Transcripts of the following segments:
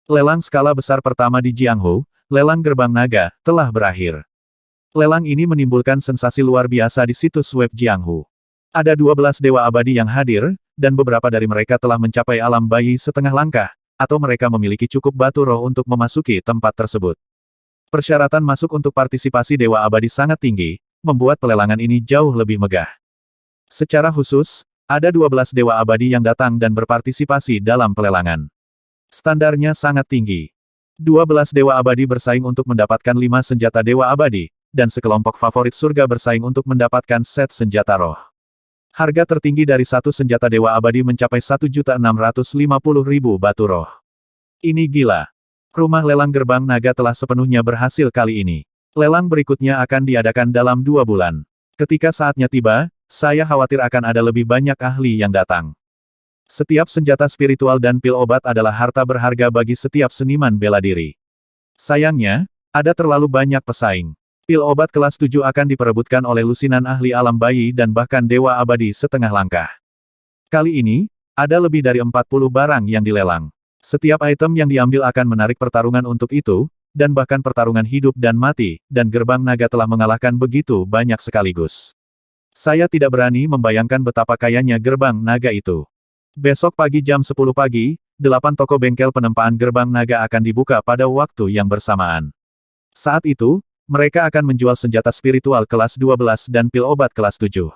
Lelang skala besar pertama di Jianghu, lelang gerbang naga, telah berakhir. Lelang ini menimbulkan sensasi luar biasa di situs web Jianghu. Ada 12 dewa abadi yang hadir, dan beberapa dari mereka telah mencapai alam bayi setengah langkah, atau mereka memiliki cukup batu roh untuk memasuki tempat tersebut. Persyaratan masuk untuk partisipasi dewa abadi sangat tinggi, membuat pelelangan ini jauh lebih megah. Secara khusus, ada 12 dewa abadi yang datang dan berpartisipasi dalam pelelangan. Standarnya sangat tinggi. 12 dewa abadi bersaing untuk mendapatkan 5 senjata dewa abadi, dan sekelompok favorit surga bersaing untuk mendapatkan set senjata roh. Harga tertinggi dari satu senjata dewa abadi mencapai 1.650.000 batu roh. Ini gila. Rumah lelang gerbang naga telah sepenuhnya berhasil kali ini. Lelang berikutnya akan diadakan dalam 2 bulan. Ketika saatnya tiba, saya khawatir akan ada lebih banyak ahli yang datang. Setiap senjata spiritual dan pil obat adalah harta berharga bagi setiap seniman bela diri. Sayangnya, ada terlalu banyak pesaing. Pil obat kelas 7 akan diperebutkan oleh lusinan ahli alam bayi dan bahkan dewa abadi setengah langkah. Kali ini, ada lebih dari 40 barang yang dilelang. Setiap item yang diambil akan menarik pertarungan untuk itu, dan bahkan pertarungan hidup dan mati, dan gerbang naga telah mengalahkan begitu banyak sekaligus. Saya tidak berani membayangkan betapa kayanya gerbang naga itu. Besok pagi jam 10 pagi, 8 toko bengkel penempaan gerbang naga akan dibuka pada waktu yang bersamaan. Saat itu, mereka akan menjual senjata spiritual kelas 12 dan pil obat kelas 7.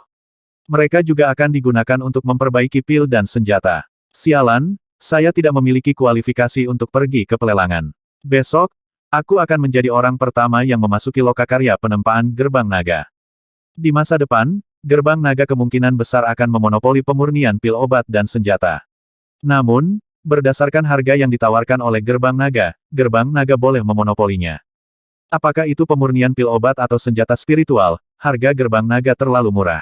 Mereka juga akan digunakan untuk memperbaiki pil dan senjata. Sialan, saya tidak memiliki kualifikasi untuk pergi ke pelelangan. Besok, aku akan menjadi orang pertama yang memasuki lokakarya penempaan gerbang naga. Di masa depan, gerbang naga kemungkinan besar akan memonopoli pemurnian pil obat dan senjata. Namun, berdasarkan harga yang ditawarkan oleh gerbang naga boleh memonopolinya. Apakah itu pemurnian pil obat atau senjata spiritual, harga gerbang naga terlalu murah.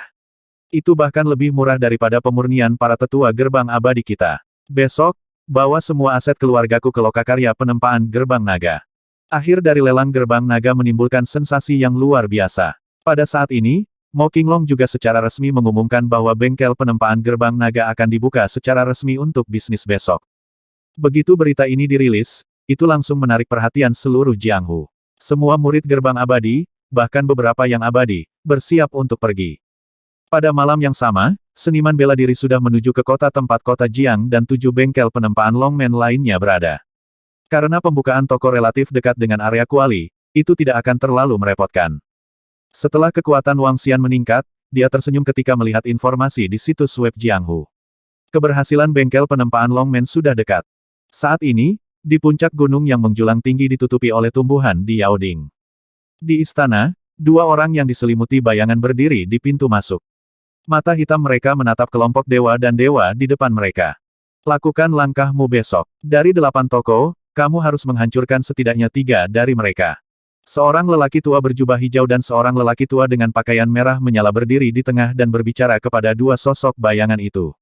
Itu bahkan lebih murah daripada pemurnian para tetua gerbang abadi kita. Besok, bawa semua aset keluargaku ke lokakarya penempaan gerbang naga. Akhir dari lelang gerbang naga menimbulkan sensasi yang luar biasa. Pada saat ini, Mo Qinglong juga secara resmi mengumumkan bahwa bengkel penempaan gerbang naga akan dibuka secara resmi untuk bisnis besok. Begitu berita ini dirilis, itu langsung menarik perhatian seluruh Jianghu. Semua murid gerbang abadi, bahkan beberapa yang abadi, bersiap untuk pergi. Pada malam yang sama, seniman bela diri sudah menuju ke kota tempat kota Jiang dan 7 bengkel penempaan Longmen lainnya berada. Karena pembukaan toko relatif dekat dengan area kuali, itu tidak akan terlalu merepotkan. Setelah kekuatan Wang Xian meningkat, dia tersenyum ketika melihat informasi di situs web Jianghu. Keberhasilan bengkel penempaan Longmen sudah dekat. Saat ini, di puncak gunung yang menjulang tinggi ditutupi oleh tumbuhan di Yaoding. Di istana, 2 orang yang diselimuti bayangan berdiri di pintu masuk. Mata hitam mereka menatap kelompok dewa dan dewa di depan mereka. Lakukan langkahmu besok. Dari 8 toko, kamu harus menghancurkan setidaknya 3 dari mereka. Seorang lelaki tua berjubah hijau dan seorang lelaki tua dengan pakaian merah menyala berdiri di tengah dan berbicara kepada 2 sosok bayangan itu.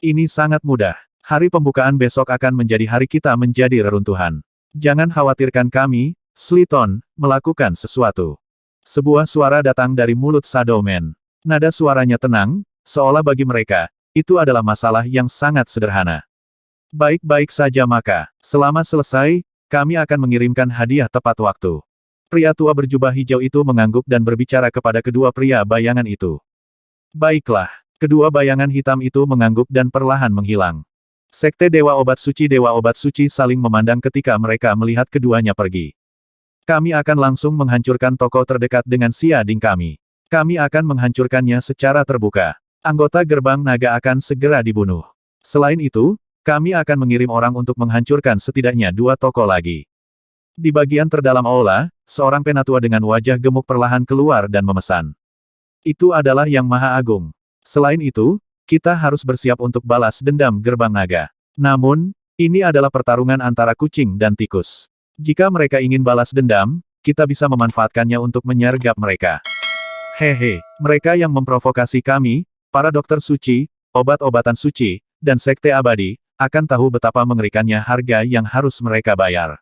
Ini sangat mudah. Hari pembukaan besok akan menjadi hari kita menjadi reruntuhan. Jangan khawatirkan kami, Sliton, melakukan sesuatu. Sebuah suara datang dari mulut Shadowman. Nada suaranya tenang, seolah bagi mereka, itu adalah masalah yang sangat sederhana. Baik-baik saja maka, selama selesai, kami akan mengirimkan hadiah tepat waktu. Pria tua berjubah hijau itu mengangguk dan berbicara kepada kedua pria bayangan itu. Baiklah, kedua bayangan hitam itu mengangguk dan perlahan menghilang. Sekte Dewa Obat Suci saling memandang ketika mereka melihat keduanya pergi. Kami akan langsung menghancurkan toko terdekat dengan Siading kami. Kami akan menghancurkannya secara terbuka. Anggota gerbang naga akan segera dibunuh. Selain itu, kami akan mengirim orang untuk menghancurkan setidaknya 2 toko lagi. Di bagian terdalam aula, seorang penatua dengan wajah gemuk perlahan keluar dan memesan. Itu adalah Yang Maha Agung. Selain itu, kita harus bersiap untuk balas dendam gerbang naga. Namun, ini adalah pertarungan antara kucing dan tikus. Jika mereka ingin balas dendam, kita bisa memanfaatkannya untuk menyergap mereka. Hehe, mereka yang memprovokasi kami, para dokter suci, obat-obatan suci, dan sekte abadi, akan tahu betapa mengerikannya harga yang harus mereka bayar.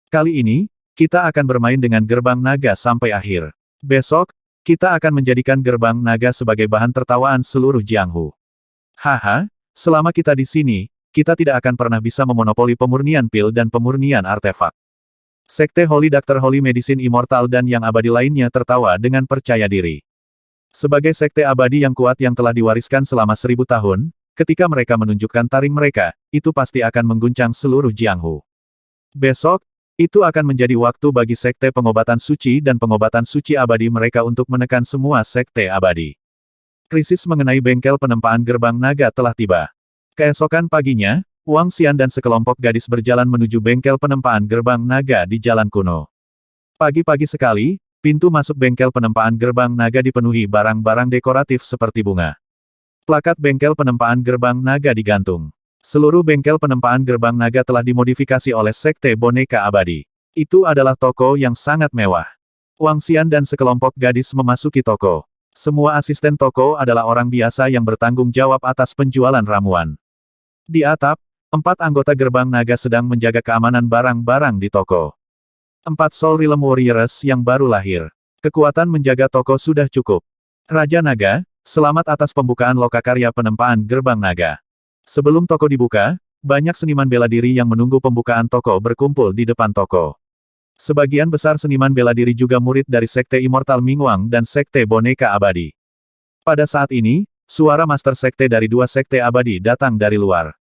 Kali ini, kita akan bermain dengan gerbang naga sampai akhir. Besok, kita akan menjadikan gerbang naga sebagai bahan tertawaan seluruh Jianghu. Haha, selama kita di sini, kita tidak akan pernah bisa memonopoli pemurnian pil dan pemurnian artefak. Sekte Holy Doctor Holy Medicine Immortal dan yang abadi lainnya tertawa dengan percaya diri. Sebagai sekte abadi yang kuat yang telah diwariskan selama 1000 tahun, ketika mereka menunjukkan taring mereka, itu pasti akan mengguncang seluruh Jianghu. Besok, itu akan menjadi waktu bagi sekte pengobatan suci dan pengobatan suci abadi mereka untuk menekan semua sekte abadi. Krisis mengenai bengkel penempaan gerbang naga telah tiba. Keesokan paginya, Wang Xian dan sekelompok gadis berjalan menuju bengkel penempaan gerbang naga di jalan kuno. Pagi-pagi sekali, pintu masuk bengkel penempaan gerbang naga dipenuhi barang-barang dekoratif seperti bunga. Plakat bengkel penempaan gerbang naga digantung. Seluruh bengkel penempaan gerbang naga telah dimodifikasi oleh sekte boneka abadi. Itu adalah toko yang sangat mewah. Wang Xian dan sekelompok gadis memasuki toko. Semua asisten toko adalah orang biasa yang bertanggung jawab atas penjualan ramuan. Di atap, 4 anggota gerbang naga sedang menjaga keamanan barang-barang di toko. 4 Soul Realm Warriors yang baru lahir. Kekuatan menjaga toko sudah cukup. Raja Naga, selamat atas pembukaan lokakarya penempaan gerbang naga. Sebelum toko dibuka, banyak seniman bela diri yang menunggu pembukaan toko berkumpul di depan toko. Sebagian besar seniman bela diri juga murid dari Sekte Immortal Mingwang dan Sekte Boneka Abadi. Pada saat ini, suara Master Sekte dari 2 Sekte Abadi datang dari luar.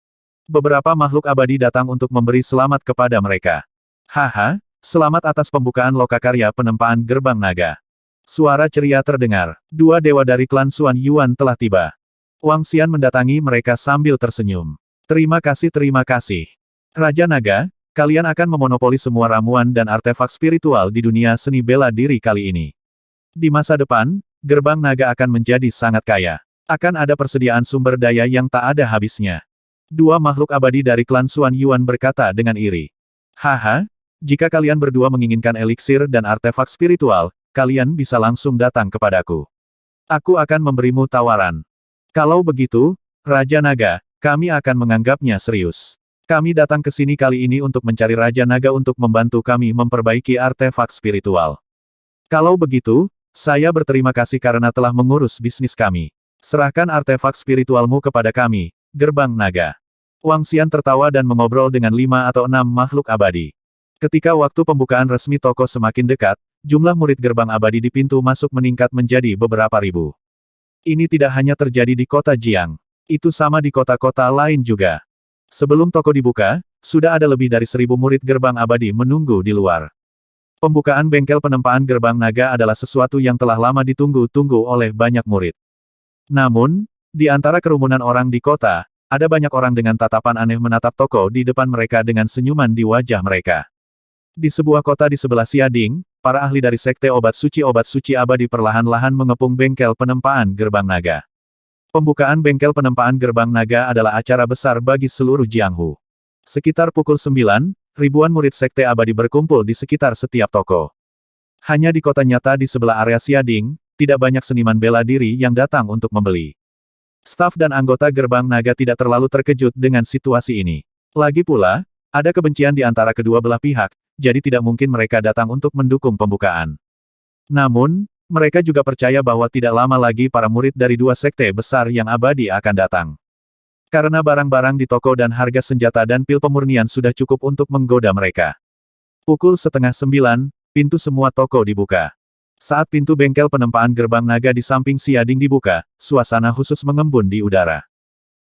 Beberapa makhluk abadi datang untuk memberi selamat kepada mereka. Haha, selamat atas pembukaan lokakarya penempaan gerbang naga. Suara ceria terdengar. 2 dewa dari klan Xuan Yuan telah tiba. Wang Xian mendatangi mereka sambil tersenyum. Terima kasih. Raja Naga, kalian akan memonopoli semua ramuan dan artefak spiritual di dunia seni bela diri kali ini. Di masa depan, gerbang naga akan menjadi sangat kaya. Akan ada persediaan sumber daya yang tak ada habisnya. 2 makhluk abadi dari klan Xuan Yuan berkata dengan iri. Haha, jika kalian berdua menginginkan eliksir dan artefak spiritual, kalian bisa langsung datang kepadaku. Aku akan memberimu tawaran. Kalau begitu, Raja Naga, kami akan menganggapnya serius. Kami datang ke sini kali ini untuk mencari Raja Naga untuk membantu kami memperbaiki artefak spiritual. Kalau begitu, saya berterima kasih karena telah mengurus bisnis kami. Serahkan artefak spiritualmu kepada kami, Gerbang Naga. Wang Xian tertawa dan mengobrol dengan 5 atau 6 makhluk abadi. Ketika waktu pembukaan resmi toko semakin dekat, jumlah murid gerbang abadi di pintu masuk meningkat menjadi beberapa ribu. Ini tidak hanya terjadi di kota Jiang. Itu sama di kota-kota lain juga. Sebelum toko dibuka, sudah ada lebih dari 1000 murid gerbang abadi menunggu di luar. Pembukaan bengkel penempaan gerbang naga adalah sesuatu yang telah lama ditunggu-tunggu oleh banyak murid. Namun, di antara kerumunan orang di kota, ada banyak orang dengan tatapan aneh menatap toko di depan mereka dengan senyuman di wajah mereka. Di sebuah kota di sebelah Xiading, para ahli dari Sekte Obat Suci Abadi perlahan-lahan mengepung bengkel penempaan gerbang naga. Pembukaan bengkel penempaan gerbang naga adalah acara besar bagi seluruh Jianghu. Sekitar pukul 9, ribuan murid Sekte Abadi berkumpul di sekitar setiap toko. Hanya di kota nyata di sebelah area Xiading, tidak banyak seniman bela diri yang datang untuk membeli. Staf dan anggota gerbang naga tidak terlalu terkejut dengan situasi ini. Lagi pula, ada kebencian di antara kedua belah pihak, jadi tidak mungkin mereka datang untuk mendukung pembukaan. Namun, mereka juga percaya bahwa tidak lama lagi para murid dari 2 sekte besar yang abadi akan datang. Karena barang-barang di toko dan harga senjata dan pil pemurnian sudah cukup untuk menggoda mereka. Pukul 8:30, pintu semua toko dibuka. Saat pintu bengkel penempaan gerbang naga di samping Xiading dibuka, suasana khusus mengembun di udara.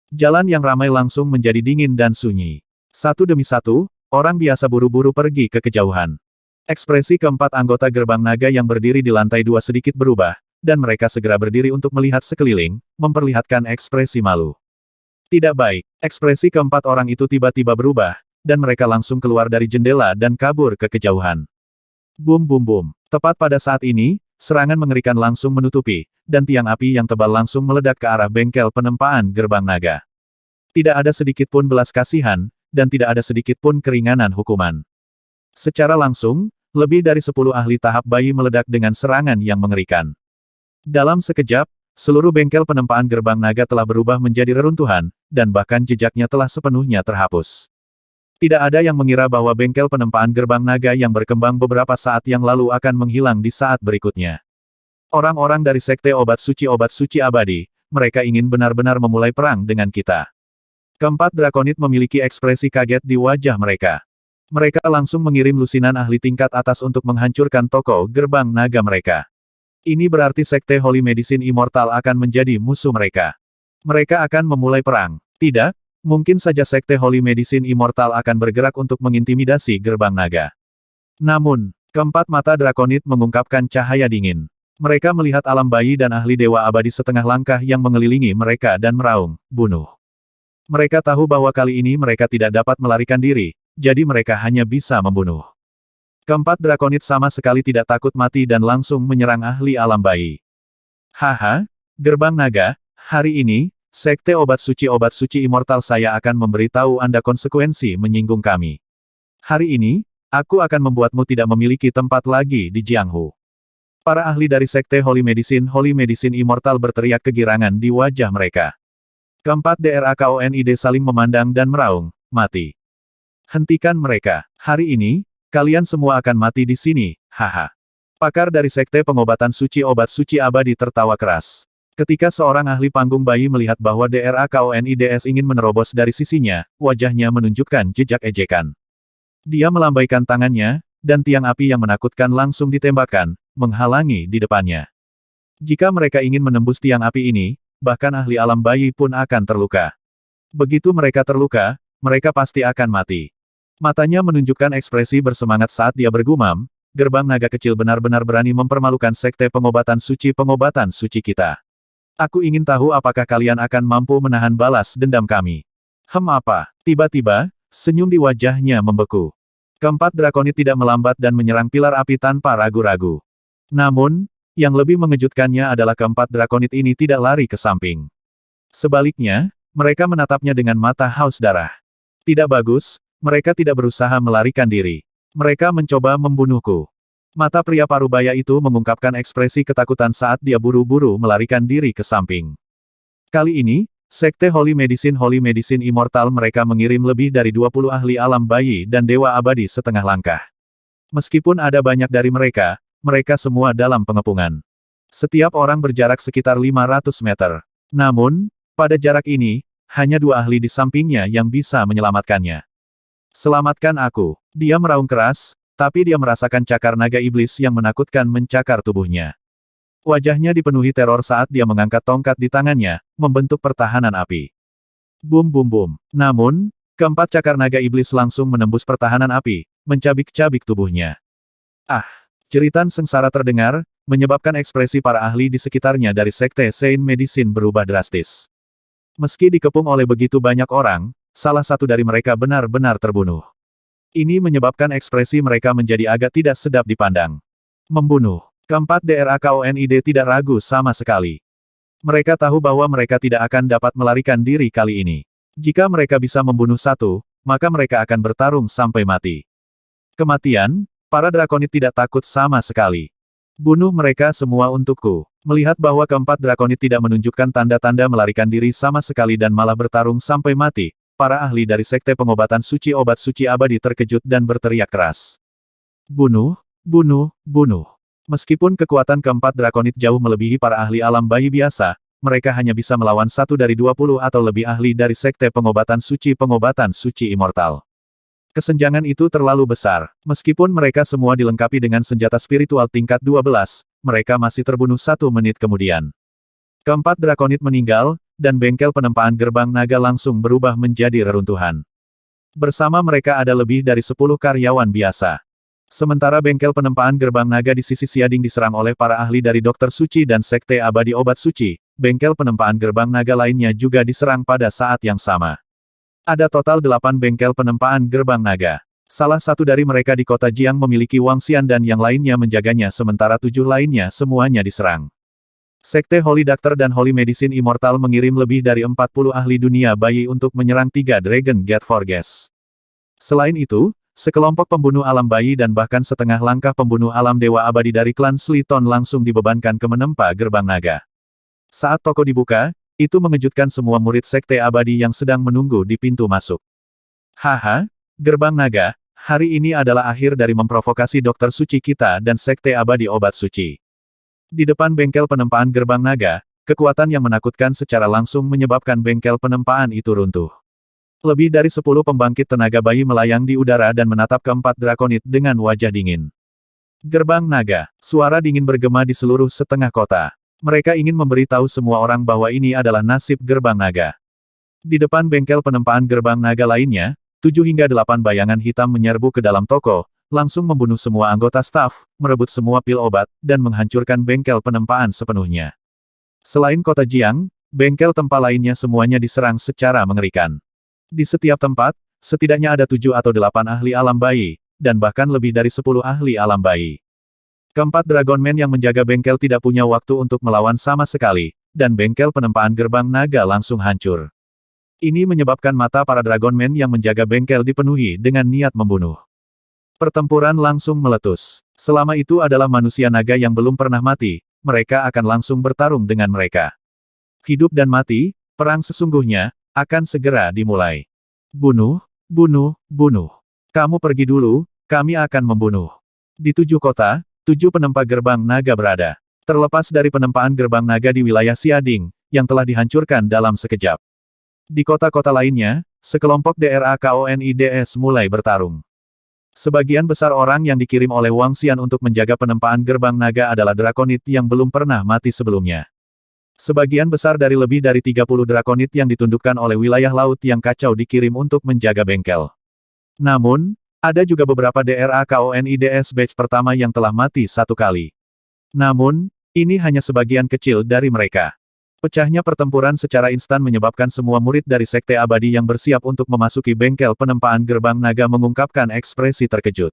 Jalan yang ramai langsung menjadi dingin dan sunyi. Satu demi satu, orang biasa buru-buru pergi ke kejauhan. Ekspresi keempat anggota gerbang naga yang berdiri di lantai 2 sedikit berubah, dan mereka segera berdiri untuk melihat sekeliling, memperlihatkan ekspresi malu. Tidak baik, ekspresi keempat orang itu tiba-tiba berubah, dan mereka langsung keluar dari jendela dan kabur ke kejauhan. Bum bum bum. Tepat pada saat ini, serangan mengerikan langsung menutupi, dan tiang api yang tebal langsung meledak ke arah bengkel penempaan gerbang naga. Tidak ada sedikit pun belas kasihan, dan tidak ada sedikit pun keringanan hukuman. Secara langsung, lebih dari 10 ahli tahap bayi meledak dengan serangan yang mengerikan. Dalam sekejap, seluruh bengkel penempaan gerbang naga telah berubah menjadi reruntuhan, dan bahkan jejaknya telah sepenuhnya terhapus. Tidak ada yang mengira bahwa bengkel penempaan gerbang naga yang berkembang beberapa saat yang lalu akan menghilang di saat berikutnya. Orang-orang dari Sekte Obat Suci Abadi, mereka ingin benar-benar memulai perang dengan kita. Keempat drakonit memiliki ekspresi kaget di wajah mereka. Mereka langsung mengirim lusinan ahli tingkat atas untuk menghancurkan toko gerbang naga mereka. Ini berarti Sekte Holy Medicine Immortal akan menjadi musuh mereka. Mereka akan memulai perang. Tidak, mungkin saja Sekte Holy Medicine Immortal akan bergerak untuk mengintimidasi gerbang naga. Namun, keempat mata drakonit mengungkapkan cahaya dingin. Mereka melihat alam bayi dan ahli dewa abadi setengah langkah yang mengelilingi mereka dan meraung, bunuh. Mereka tahu bahwa kali ini mereka tidak dapat melarikan diri, jadi mereka hanya bisa membunuh. Keempat drakonit sama sekali tidak takut mati dan langsung menyerang ahli alam bayi. Haha, gerbang naga, hari ini, Sekte Obat Suci Immortal saya akan memberitahu Anda konsekuensi menyinggung kami. Hari ini, aku akan membuatmu tidak memiliki tempat lagi di Jianghu. Para ahli dari Sekte Holy Medicine Immortal berteriak kegirangan di wajah mereka. Keempat DRAKONID saling memandang dan meraung, mati. Hentikan mereka. Hari ini, kalian semua akan mati di sini, haha. Pakar dari Sekte Pengobatan Suci Obat Suci Abadi tertawa keras. Ketika seorang ahli panggung bayi melihat bahwa DRAKONIDS ingin menerobos dari sisinya, wajahnya menunjukkan jejak ejekan. Dia melambaikan tangannya, dan tiang api yang menakutkan langsung ditembakkan, menghalangi di depannya. Jika mereka ingin menembus tiang api ini, bahkan ahli alam bayi pun akan terluka. Begitu mereka terluka, mereka pasti akan mati. Matanya menunjukkan ekspresi bersemangat saat dia bergumam, gerbang naga kecil benar-benar berani mempermalukan Sekte Pengobatan Suci kita. Aku ingin tahu apakah kalian akan mampu menahan balas dendam kami. Apa? Tiba-tiba, senyum di wajahnya membeku. Keempat drakonit tidak melambat dan menyerang pilar api tanpa ragu-ragu. Namun, yang lebih mengejutkannya adalah keempat drakonit ini tidak lari ke samping. Sebaliknya, mereka menatapnya dengan mata haus darah. Tidak bagus, mereka tidak berusaha melarikan diri. Mereka mencoba membunuhku. Mata pria parubaya itu mengungkapkan ekspresi ketakutan saat dia buru-buru melarikan diri ke samping. Kali ini, Sekte Holy Medicine Immortal mereka mengirim lebih dari 20 ahli alam bayi dan dewa abadi setengah langkah. Meskipun ada banyak dari mereka, mereka semua dalam pengepungan. Setiap orang berjarak sekitar 500 meter. Namun, pada jarak ini, hanya 2 ahli di sampingnya yang bisa menyelamatkannya. Selamatkan aku. Dia meraung keras, tapi dia merasakan cakar naga iblis yang menakutkan mencakar tubuhnya. Wajahnya dipenuhi teror saat dia mengangkat tongkat di tangannya, membentuk pertahanan api. Bum bum bum. Namun, keempat cakar naga iblis langsung menembus pertahanan api, mencabik-cabik tubuhnya. Ah! Jeritan sengsara terdengar, menyebabkan ekspresi para ahli di sekitarnya dari Sekte Saint Medicine berubah drastis. Meski dikepung oleh begitu banyak orang, salah satu dari mereka benar-benar terbunuh. Ini menyebabkan ekspresi mereka menjadi agak tidak sedap dipandang. Membunuh. Keempat DRAKONID tidak ragu sama sekali. Mereka tahu bahwa mereka tidak akan dapat melarikan diri kali ini. Jika mereka bisa membunuh satu, maka mereka akan bertarung sampai mati. Kematian, para drakonit tidak takut sama sekali. Bunuh mereka semua untukku. Melihat bahwa keempat drakonit tidak menunjukkan tanda-tanda melarikan diri sama sekali dan malah bertarung sampai mati, para ahli dari Sekte Pengobatan Suci Obat Suci Abadi terkejut dan berteriak keras. Bunuh, bunuh, bunuh. Meskipun kekuatan keempat drakonit jauh melebihi para ahli alam bayi biasa, mereka hanya bisa melawan satu dari 20 atau lebih ahli dari Sekte Pengobatan Suci Immortal. Kesenjangan itu terlalu besar. Meskipun mereka semua dilengkapi dengan senjata spiritual tingkat 12, mereka masih terbunuh 1 menit kemudian. Keempat drakonit meninggal, dan bengkel penempaan gerbang naga langsung berubah menjadi reruntuhan. Bersama mereka ada lebih dari 10 karyawan biasa. Sementara bengkel penempaan gerbang naga di sisi Siading diserang oleh para ahli dari Dokter Suci dan Sekte Abadi Obat Suci, bengkel penempaan gerbang naga lainnya juga diserang pada saat yang sama. Ada total 8 bengkel penempaan gerbang naga. Salah satu dari mereka di kota Jiang memiliki Wangxian dan yang lainnya menjaganya sementara 7 lainnya semuanya diserang. Sekte Holy Doctor dan Holy Medicine Immortal mengirim lebih dari 40 ahli dunia bayi untuk menyerang 3 Dragon Gate Forges. Selain itu, sekelompok pembunuh alam bayi dan bahkan setengah langkah pembunuh alam dewa abadi dari klan Sliton langsung dibebankan ke menempa gerbang naga. Saat toko dibuka, itu mengejutkan semua murid Sekte Abadi yang sedang menunggu di pintu masuk. Haha, gerbang naga, hari ini adalah akhir dari memprovokasi Dokter Suci kita dan Sekte Abadi Obat Suci. Di depan bengkel penempaan gerbang naga, kekuatan yang menakutkan secara langsung menyebabkan bengkel penempaan itu runtuh. Lebih dari 10 pembangkit tenaga bayi melayang di udara dan menatap keempat drakonit dengan wajah dingin. Gerbang naga. Suara dingin bergema di seluruh setengah kota. Mereka ingin memberitahu semua orang bahwa ini adalah nasib gerbang naga. Di depan bengkel penempaan gerbang naga lainnya, 7 hingga 8 bayangan hitam menyerbu ke dalam toko, langsung membunuh semua anggota staf, merebut semua pil obat, dan menghancurkan bengkel penempaan sepenuhnya. Selain kota Jiang, bengkel tempat lainnya semuanya diserang secara mengerikan. Di setiap tempat, setidaknya ada 7 atau 8 ahli alam bayi, dan bahkan lebih dari 10 ahli alam bayi. Keempat Dragonman yang menjaga bengkel tidak punya waktu untuk melawan sama sekali, dan bengkel penempaan gerbang naga langsung hancur. Ini menyebabkan mata para Dragonman yang menjaga bengkel dipenuhi dengan niat membunuh. Pertempuran langsung meletus. Selama itu adalah manusia naga yang belum pernah mati, mereka akan langsung bertarung dengan mereka. Hidup dan mati, perang sesungguhnya, akan segera dimulai. Bunuh, bunuh, bunuh. Kamu pergi dulu, kami akan membunuh. Di 7 kota, 7 penempa gerbang naga berada. Terlepas dari penempaan gerbang naga di wilayah Xiading, yang telah dihancurkan dalam sekejap. Di kota-kota lainnya, sekelompok DRAKONIDS mulai bertarung. Sebagian besar orang yang dikirim oleh Wang Xian untuk menjaga penempaan gerbang naga adalah drakonit yang belum pernah mati sebelumnya. Sebagian besar dari lebih dari 30 drakonit yang ditundukkan oleh wilayah laut yang kacau dikirim untuk menjaga bengkel. Namun, ada juga beberapa DRAKONIDS batch pertama yang telah mati 1 kali. Namun, ini hanya sebagian kecil dari mereka. Pecahnya pertempuran secara instan menyebabkan semua murid dari Sekte Abadi yang bersiap untuk memasuki bengkel penempaan gerbang naga mengungkapkan ekspresi terkejut.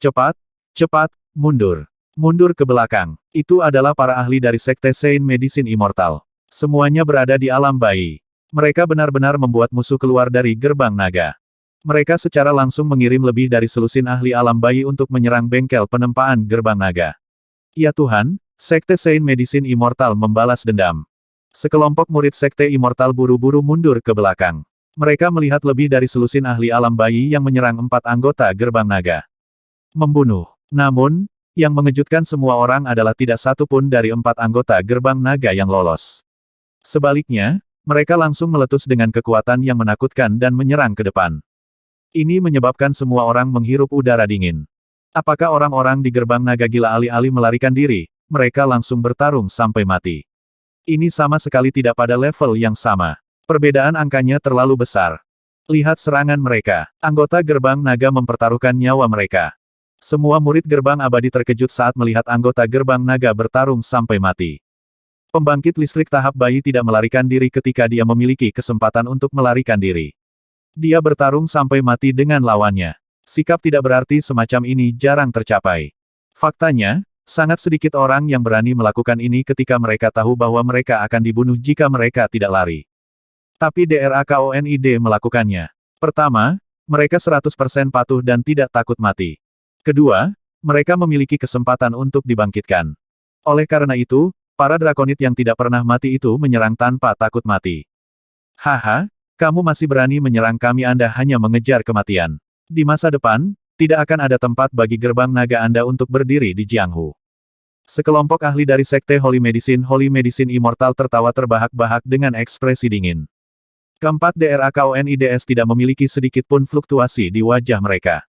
Cepat, cepat, mundur. Mundur ke belakang. Itu adalah para ahli dari Sekte Saint Medicine Immortal. Semuanya berada di alam bayi. Mereka benar-benar membuat musuh keluar dari gerbang naga. Mereka secara langsung mengirim lebih dari selusin ahli alam bayi untuk menyerang bengkel penempaan gerbang naga. Ya Tuhan, Sekte Saint Medicine Immortal membalas dendam. Sekelompok murid Sekte Immortal buru-buru mundur ke belakang. Mereka melihat lebih dari selusin ahli alam bayi yang menyerang 4 anggota gerbang naga. Membunuh. Namun, yang mengejutkan semua orang adalah tidak satu pun dari 4 anggota gerbang naga yang lolos. Sebaliknya, mereka langsung meletus dengan kekuatan yang menakutkan dan menyerang ke depan. Ini menyebabkan semua orang menghirup udara dingin. Apakah orang-orang di gerbang naga gila alih-alih melarikan diri, mereka langsung bertarung sampai mati. Ini sama sekali tidak pada level yang sama. Perbedaan angkanya terlalu besar. Lihat serangan mereka. Anggota gerbang naga mempertaruhkan nyawa mereka. Semua murid gerbang abadi terkejut saat melihat anggota gerbang naga bertarung sampai mati. Pembangkit listrik tahap bayi tidak melarikan diri ketika dia memiliki kesempatan untuk melarikan diri. Dia bertarung sampai mati dengan lawannya. Sikap tidak berarti semacam ini jarang tercapai. Faktanya, sangat sedikit orang yang berani melakukan ini ketika mereka tahu bahwa mereka akan dibunuh jika mereka tidak lari. Tapi DRAKONID melakukannya. Pertama, mereka 100% patuh dan tidak takut mati. Kedua, mereka memiliki kesempatan untuk dibangkitkan. Oleh karena itu, para drakonit yang tidak pernah mati itu menyerang tanpa takut mati. Haha, kamu masih berani menyerang kami, Anda hanya mengejar kematian. Di masa depan, tidak akan ada tempat bagi gerbang naga Anda untuk berdiri di Jianghu. Sekelompok ahli dari Sekte Holy Medicine Immortal tertawa terbahak-bahak dengan ekspresi dingin. Keempat DRAKONIDS tidak memiliki sedikit pun fluktuasi di wajah mereka.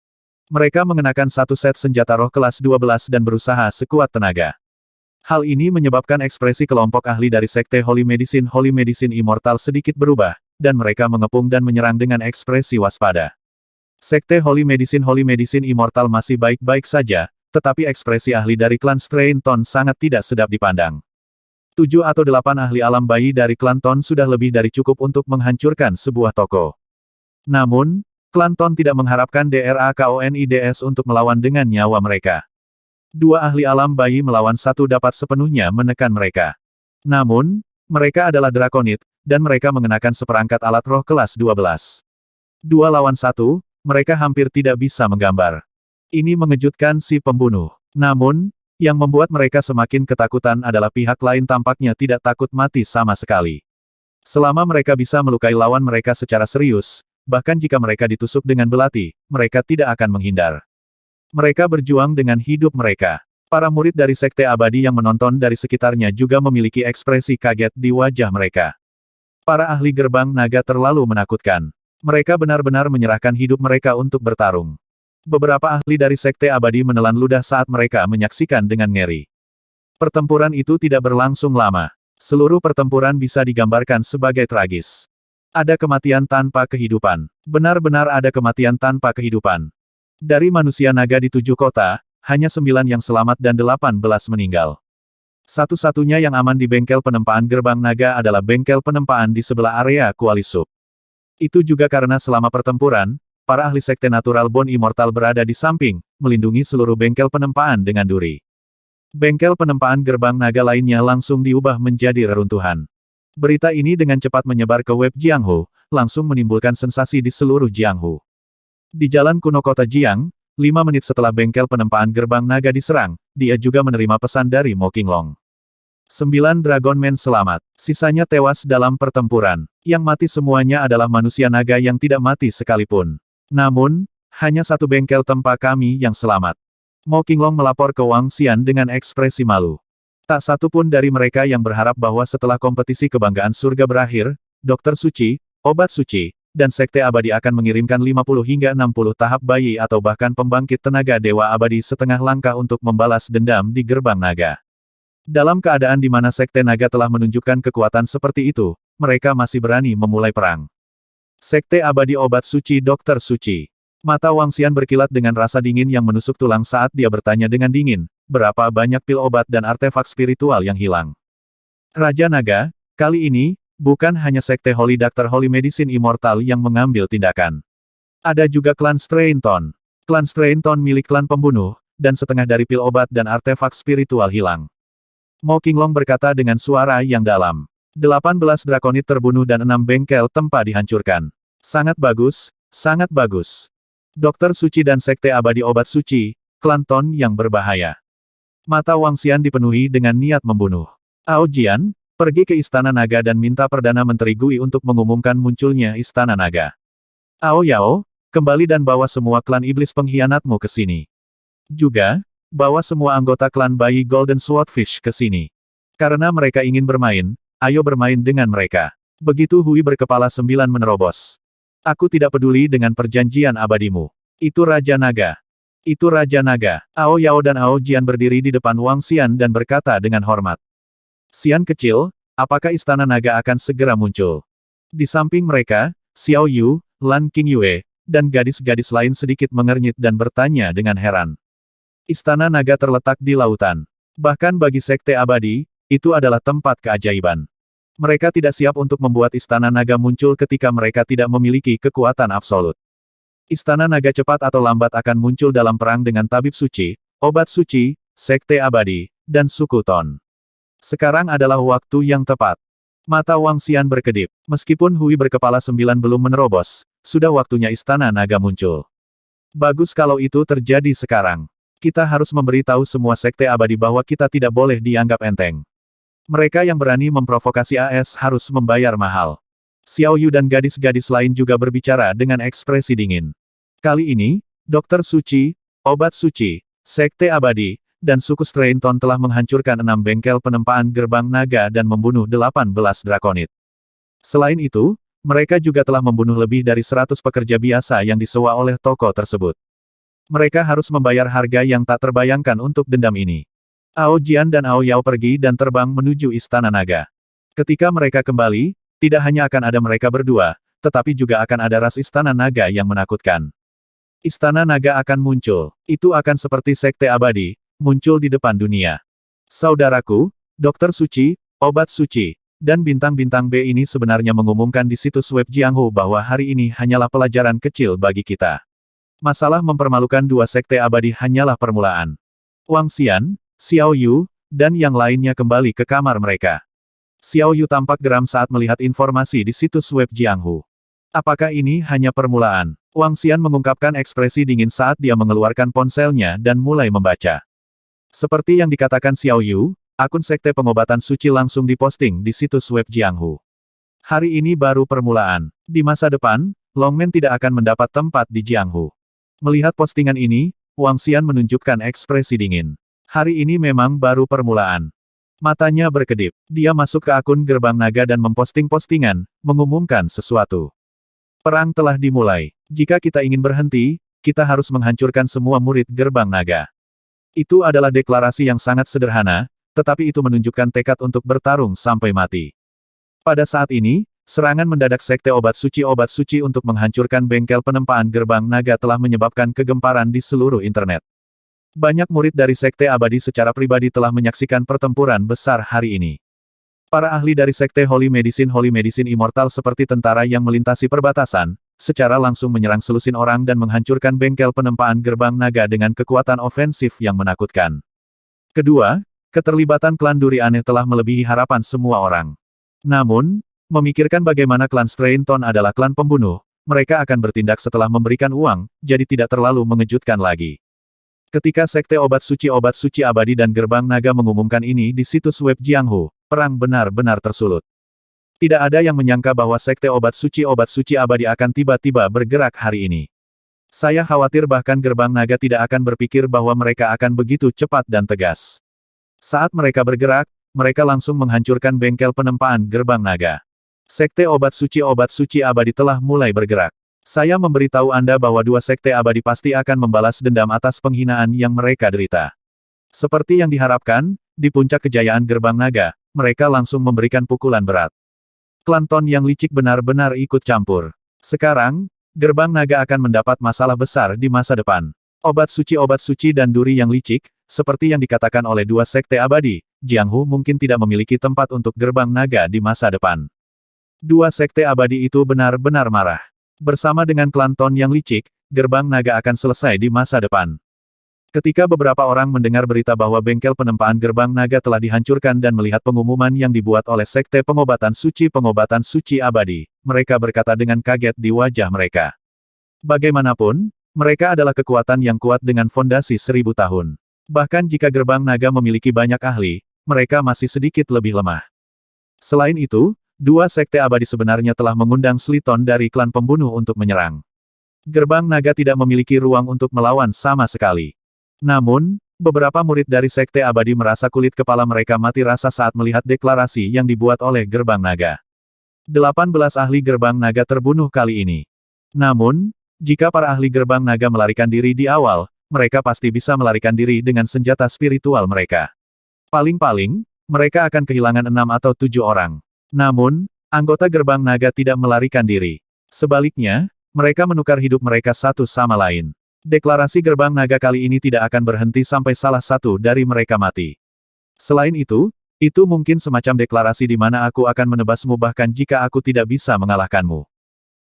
Mereka mengenakan satu set senjata roh kelas 12 dan berusaha sekuat tenaga. Hal ini menyebabkan ekspresi kelompok ahli dari Sekte Holy Medicine Immortal sedikit berubah, dan mereka mengepung dan menyerang dengan ekspresi waspada. Sekte Holy Medicine Immortal masih baik-baik saja, tetapi ekspresi ahli dari klan Strain Ton sangat tidak sedap dipandang. 7 atau 8 ahli alam bayi dari klan Ton sudah lebih dari cukup untuk menghancurkan sebuah toko. Namun, klan Ton tidak mengharapkan DRAKONIDS untuk melawan dengan nyawa mereka. 2 ahli alam bayi melawan 1 dapat sepenuhnya menekan mereka. Namun, mereka adalah drakonit, dan mereka mengenakan seperangkat alat roh kelas 12. 2 lawan 1, mereka hampir tidak bisa menggambar. Ini mengejutkan si pembunuh. Namun, yang membuat mereka semakin ketakutan adalah pihak lain tampaknya tidak takut mati sama sekali. Selama mereka bisa melukai lawan mereka secara serius, bahkan jika mereka ditusuk dengan belati, mereka tidak akan menghindar. Mereka berjuang dengan hidup mereka. Para murid dari Sekte Abadi yang menonton dari sekitarnya juga memiliki ekspresi kaget di wajah mereka. Para ahli gerbang naga terlalu menakutkan. Mereka benar-benar menyerahkan hidup mereka untuk bertarung. Beberapa ahli dari Sekte Abadi menelan ludah saat mereka menyaksikan dengan ngeri. Pertempuran itu tidak berlangsung lama. Seluruh pertempuran bisa digambarkan sebagai tragis. Ada kematian tanpa kehidupan. Benar-benar ada kematian tanpa kehidupan. Dari manusia naga di 7 kota, hanya 9 yang selamat dan 18 meninggal. Satu-satunya yang aman di bengkel penempaan gerbang naga adalah bengkel penempaan di sebelah area Kualisub. Itu juga karena selama pertempuran, para ahli Sekte Natural Bone Immortal berada di samping, melindungi seluruh bengkel penempaan dengan duri. Bengkel penempaan gerbang naga lainnya langsung diubah menjadi reruntuhan. Berita ini dengan cepat menyebar ke web Jianghu, langsung menimbulkan sensasi di seluruh Jianghu. Di jalan kuno kota Jiang, 5 menit setelah bengkel penempaan gerbang naga diserang, dia juga menerima pesan dari Mo Qinglong. 9 Dragonman selamat, sisanya tewas dalam pertempuran. Yang mati semuanya adalah manusia naga yang tidak mati sekalipun. Namun, hanya 1 bengkel tempa kami yang selamat. Mo Qinglong melapor ke Wang Xian dengan ekspresi malu. Tak satu pun dari mereka yang berharap bahwa setelah kompetisi kebanggaan surga berakhir, dokter suci, obat suci, dan Sekte Abadi akan mengirimkan 50 hingga 60 tahap bayi atau bahkan pembangkit tenaga Dewa Abadi setengah langkah untuk membalas dendam di gerbang naga. Dalam keadaan di mana Sekte Naga telah menunjukkan kekuatan seperti itu, mereka masih berani memulai perang. Sekte Abadi Obat Suci Dokter Suci. Mata Wang Xian berkilat dengan rasa dingin yang menusuk tulang saat dia bertanya dengan dingin, berapa banyak pil obat dan artefak spiritual yang hilang. Raja Naga, kali ini, bukan hanya Sekte Holy Doctor Holy Medicine Immortal yang mengambil tindakan. Ada juga klan Strainton. Klan Strainton milik klan pembunuh, dan setengah dari pil obat dan artefak spiritual hilang. Mo Qinglong berkata dengan suara yang dalam. 18 drakonit terbunuh dan 6 bengkel tempa dihancurkan. Sangat bagus, sangat bagus. Dokter Suci dan Sekte Abadi Obat Suci, klan Ton yang berbahaya. Mata Wang Xian dipenuhi dengan niat membunuh. Ao Jian, pergi ke Istana Naga dan minta Perdana Menteri Gui untuk mengumumkan munculnya Istana Naga. Ao Yao, kembali dan bawa semua klan iblis pengkhianatmu ke sini. Juga, bawa semua anggota klan bayi Golden Swordfish ke sini. Karena mereka ingin bermain, ayo bermain dengan mereka. Begitu Hui berkepala 9 menerobos. Aku tidak peduli dengan perjanjian abadimu. Itu Raja Naga. Itu Raja Naga. Ao Yao dan Ao Jian berdiri di depan Wang Xian dan berkata dengan hormat. Xian kecil, apakah Istana Naga akan segera muncul? Di samping mereka, Xiao Yu, Lan Qingyue, dan gadis-gadis lain sedikit mengernyit dan bertanya dengan heran. Istana Naga terletak di lautan. Bahkan bagi Sekte Abadi, itu adalah tempat keajaiban. Mereka tidak siap untuk membuat Istana Naga muncul ketika mereka tidak memiliki kekuatan absolut. Istana Naga cepat atau lambat akan muncul dalam perang dengan Tabib Suci, Obat Suci, Sekte Abadi, dan suku Ton. Sekarang adalah waktu yang tepat. Mata Wang Xian berkedip. Meskipun Hui berkepala 9 belum menerobos, sudah waktunya Istana Naga muncul. Bagus kalau itu terjadi sekarang. Kita harus memberitahu semua Sekte Abadi bahwa kita tidak boleh dianggap enteng. Mereka yang berani memprovokasi AS harus membayar mahal. Xiao Yu dan gadis-gadis lain juga berbicara dengan ekspresi dingin. Kali ini, Dokter Suci, Obat Suci, Sekte Abadi, dan suku Strainton telah menghancurkan 6 bengkel penempaan gerbang naga dan membunuh 18 drakonit. Selain itu, mereka juga telah membunuh lebih dari 100 pekerja biasa yang disewa oleh toko tersebut. Mereka harus membayar harga yang tak terbayangkan untuk dendam ini. Ao Jian dan Ao Yao pergi dan terbang menuju Istana Naga. Ketika mereka kembali, tidak hanya akan ada mereka berdua, tetapi juga akan ada ras Istana Naga yang menakutkan. Istana Naga akan muncul. Itu akan seperti Sekte Abadi, muncul di depan dunia. Saudaraku, Dokter Suci, Obat Suci, dan bintang-bintang B ini sebenarnya mengumumkan di situs web Jianghu bahwa hari ini hanyalah pelajaran kecil bagi kita. Masalah mempermalukan 2 Sekte Abadi hanyalah permulaan. Wang Xian, Xiao Yu, dan yang lainnya kembali ke kamar mereka. Xiao Yu tampak geram saat melihat informasi di situs web Jianghu. Apakah ini hanya permulaan? Wang Xian mengungkapkan ekspresi dingin saat dia mengeluarkan ponselnya dan mulai membaca. Seperti yang dikatakan Xiao Yu, akun Sekte Pengobatan Suci langsung diposting di situs web Jianghu. Hari ini baru permulaan. Di masa depan, Longmen tidak akan mendapat tempat di Jianghu. Melihat postingan ini, Wang Xian menunjukkan ekspresi dingin. Hari ini memang baru permulaan. Matanya berkedip. Dia masuk ke akun Gerbang Naga dan memposting postingan, mengumumkan sesuatu. Perang telah dimulai. Jika kita ingin berhenti, kita harus menghancurkan semua murid gerbang naga. Itu adalah deklarasi yang sangat sederhana, tetapi itu menunjukkan tekad untuk bertarung sampai mati. Pada saat ini, serangan mendadak Sekte Obat Suci untuk menghancurkan bengkel penempaan gerbang naga telah menyebabkan kegemparan di seluruh internet. Banyak murid dari Sekte Abadi secara pribadi telah menyaksikan pertempuran besar hari ini. Para ahli dari Sekte Holy Medicine Immortal seperti tentara yang melintasi perbatasan, secara langsung menyerang selusin orang dan menghancurkan bengkel penempaan gerbang naga dengan kekuatan ofensif yang menakutkan. Kedua, keterlibatan klan Duri Aneh telah melebihi harapan semua orang. Namun, memikirkan bagaimana klan Strainton adalah klan pembunuh, mereka akan bertindak setelah memberikan uang, jadi tidak terlalu mengejutkan lagi. Ketika Sekte Obat Suci Abadi dan Gerbang Naga mengumumkan ini di situs web Jianghu, perang benar-benar tersulut. Tidak ada yang menyangka bahwa Sekte Obat Suci Abadi akan tiba-tiba bergerak hari ini. Saya khawatir bahkan Gerbang Naga tidak akan berpikir bahwa mereka akan begitu cepat dan tegas. Saat mereka bergerak, mereka langsung menghancurkan bengkel penempaan Gerbang Naga. Sekte Obat Suci Abadi telah mulai bergerak. Saya memberitahu Anda bahwa dua Sekte Abadi pasti akan membalas dendam atas penghinaan yang mereka derita. Seperti yang diharapkan, di puncak kejayaan Gerbang Naga, mereka langsung memberikan pukulan berat. Klan Ton yang licik benar-benar ikut campur. Sekarang, Gerbang Naga akan mendapat masalah besar di masa depan. Obat suci dan duri yang licik, seperti yang dikatakan oleh dua Sekte Abadi, Jianghu mungkin tidak memiliki tempat untuk Gerbang Naga di masa depan. Dua Sekte Abadi itu benar-benar marah. Bersama dengan klan Ton yang licik, Gerbang Naga akan selesai di masa depan. Ketika beberapa orang mendengar berita bahwa bengkel penempaan Gerbang Naga telah dihancurkan dan melihat pengumuman yang dibuat oleh Sekte Pengobatan Suci Abadi, mereka berkata dengan kaget di wajah mereka. Bagaimanapun, mereka adalah kekuatan yang kuat dengan fondasi 1000 tahun. Bahkan jika Gerbang Naga memiliki banyak ahli, mereka masih sedikit lebih lemah. Selain itu, dua Sekte Abadi sebenarnya telah mengundang Sliton dari klan pembunuh untuk menyerang. Gerbang Naga tidak memiliki ruang untuk melawan sama sekali. Namun, beberapa murid dari Sekte Abadi merasa kulit kepala mereka mati rasa saat melihat deklarasi yang dibuat oleh Gerbang Naga. 18 ahli Gerbang Naga terbunuh kali ini. Namun, jika para ahli Gerbang Naga melarikan diri di awal, mereka pasti bisa melarikan diri dengan senjata spiritual mereka. Paling-paling, mereka akan kehilangan 6 atau 7 orang. Namun, anggota Gerbang Naga tidak melarikan diri. Sebaliknya, mereka menukar hidup mereka satu sama lain. Deklarasi Gerbang Naga kali ini tidak akan berhenti sampai salah satu dari mereka mati. Selain itu mungkin semacam deklarasi di mana aku akan menebasmu bahkan jika aku tidak bisa mengalahkanmu.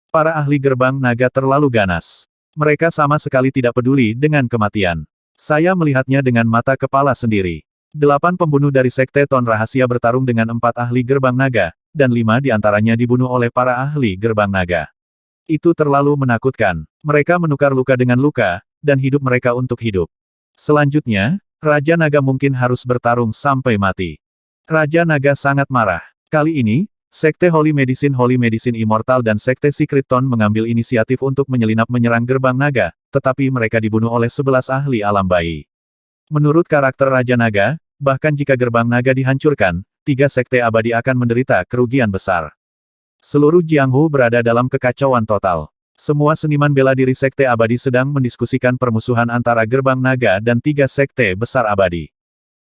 Para ahli Gerbang Naga terlalu ganas. Mereka sama sekali tidak peduli dengan kematian. Saya melihatnya dengan mata kepala sendiri. 8 pembunuh dari Sekte Ton Rahasia bertarung dengan 4 ahli Gerbang Naga, dan 5 diantaranya dibunuh oleh para ahli Gerbang Naga. Itu terlalu menakutkan. Mereka menukar luka dengan luka, dan hidup mereka untuk hidup. Selanjutnya, Raja Naga mungkin harus bertarung sampai mati. Raja Naga sangat marah. Kali ini, Sekte Holy Medicine Immortal dan Sekte Secret Ton mengambil inisiatif untuk menyelinap menyerang Gerbang Naga, tetapi mereka dibunuh oleh 11 ahli alam bayi. Menurut karakter Raja Naga, bahkan jika Gerbang Naga dihancurkan, 3 Sekte Abadi akan menderita kerugian besar. Seluruh Jianghu berada dalam kekacauan total. Semua seniman bela diri Sekte Abadi sedang mendiskusikan permusuhan antara Gerbang Naga dan 3 Sekte Besar Abadi.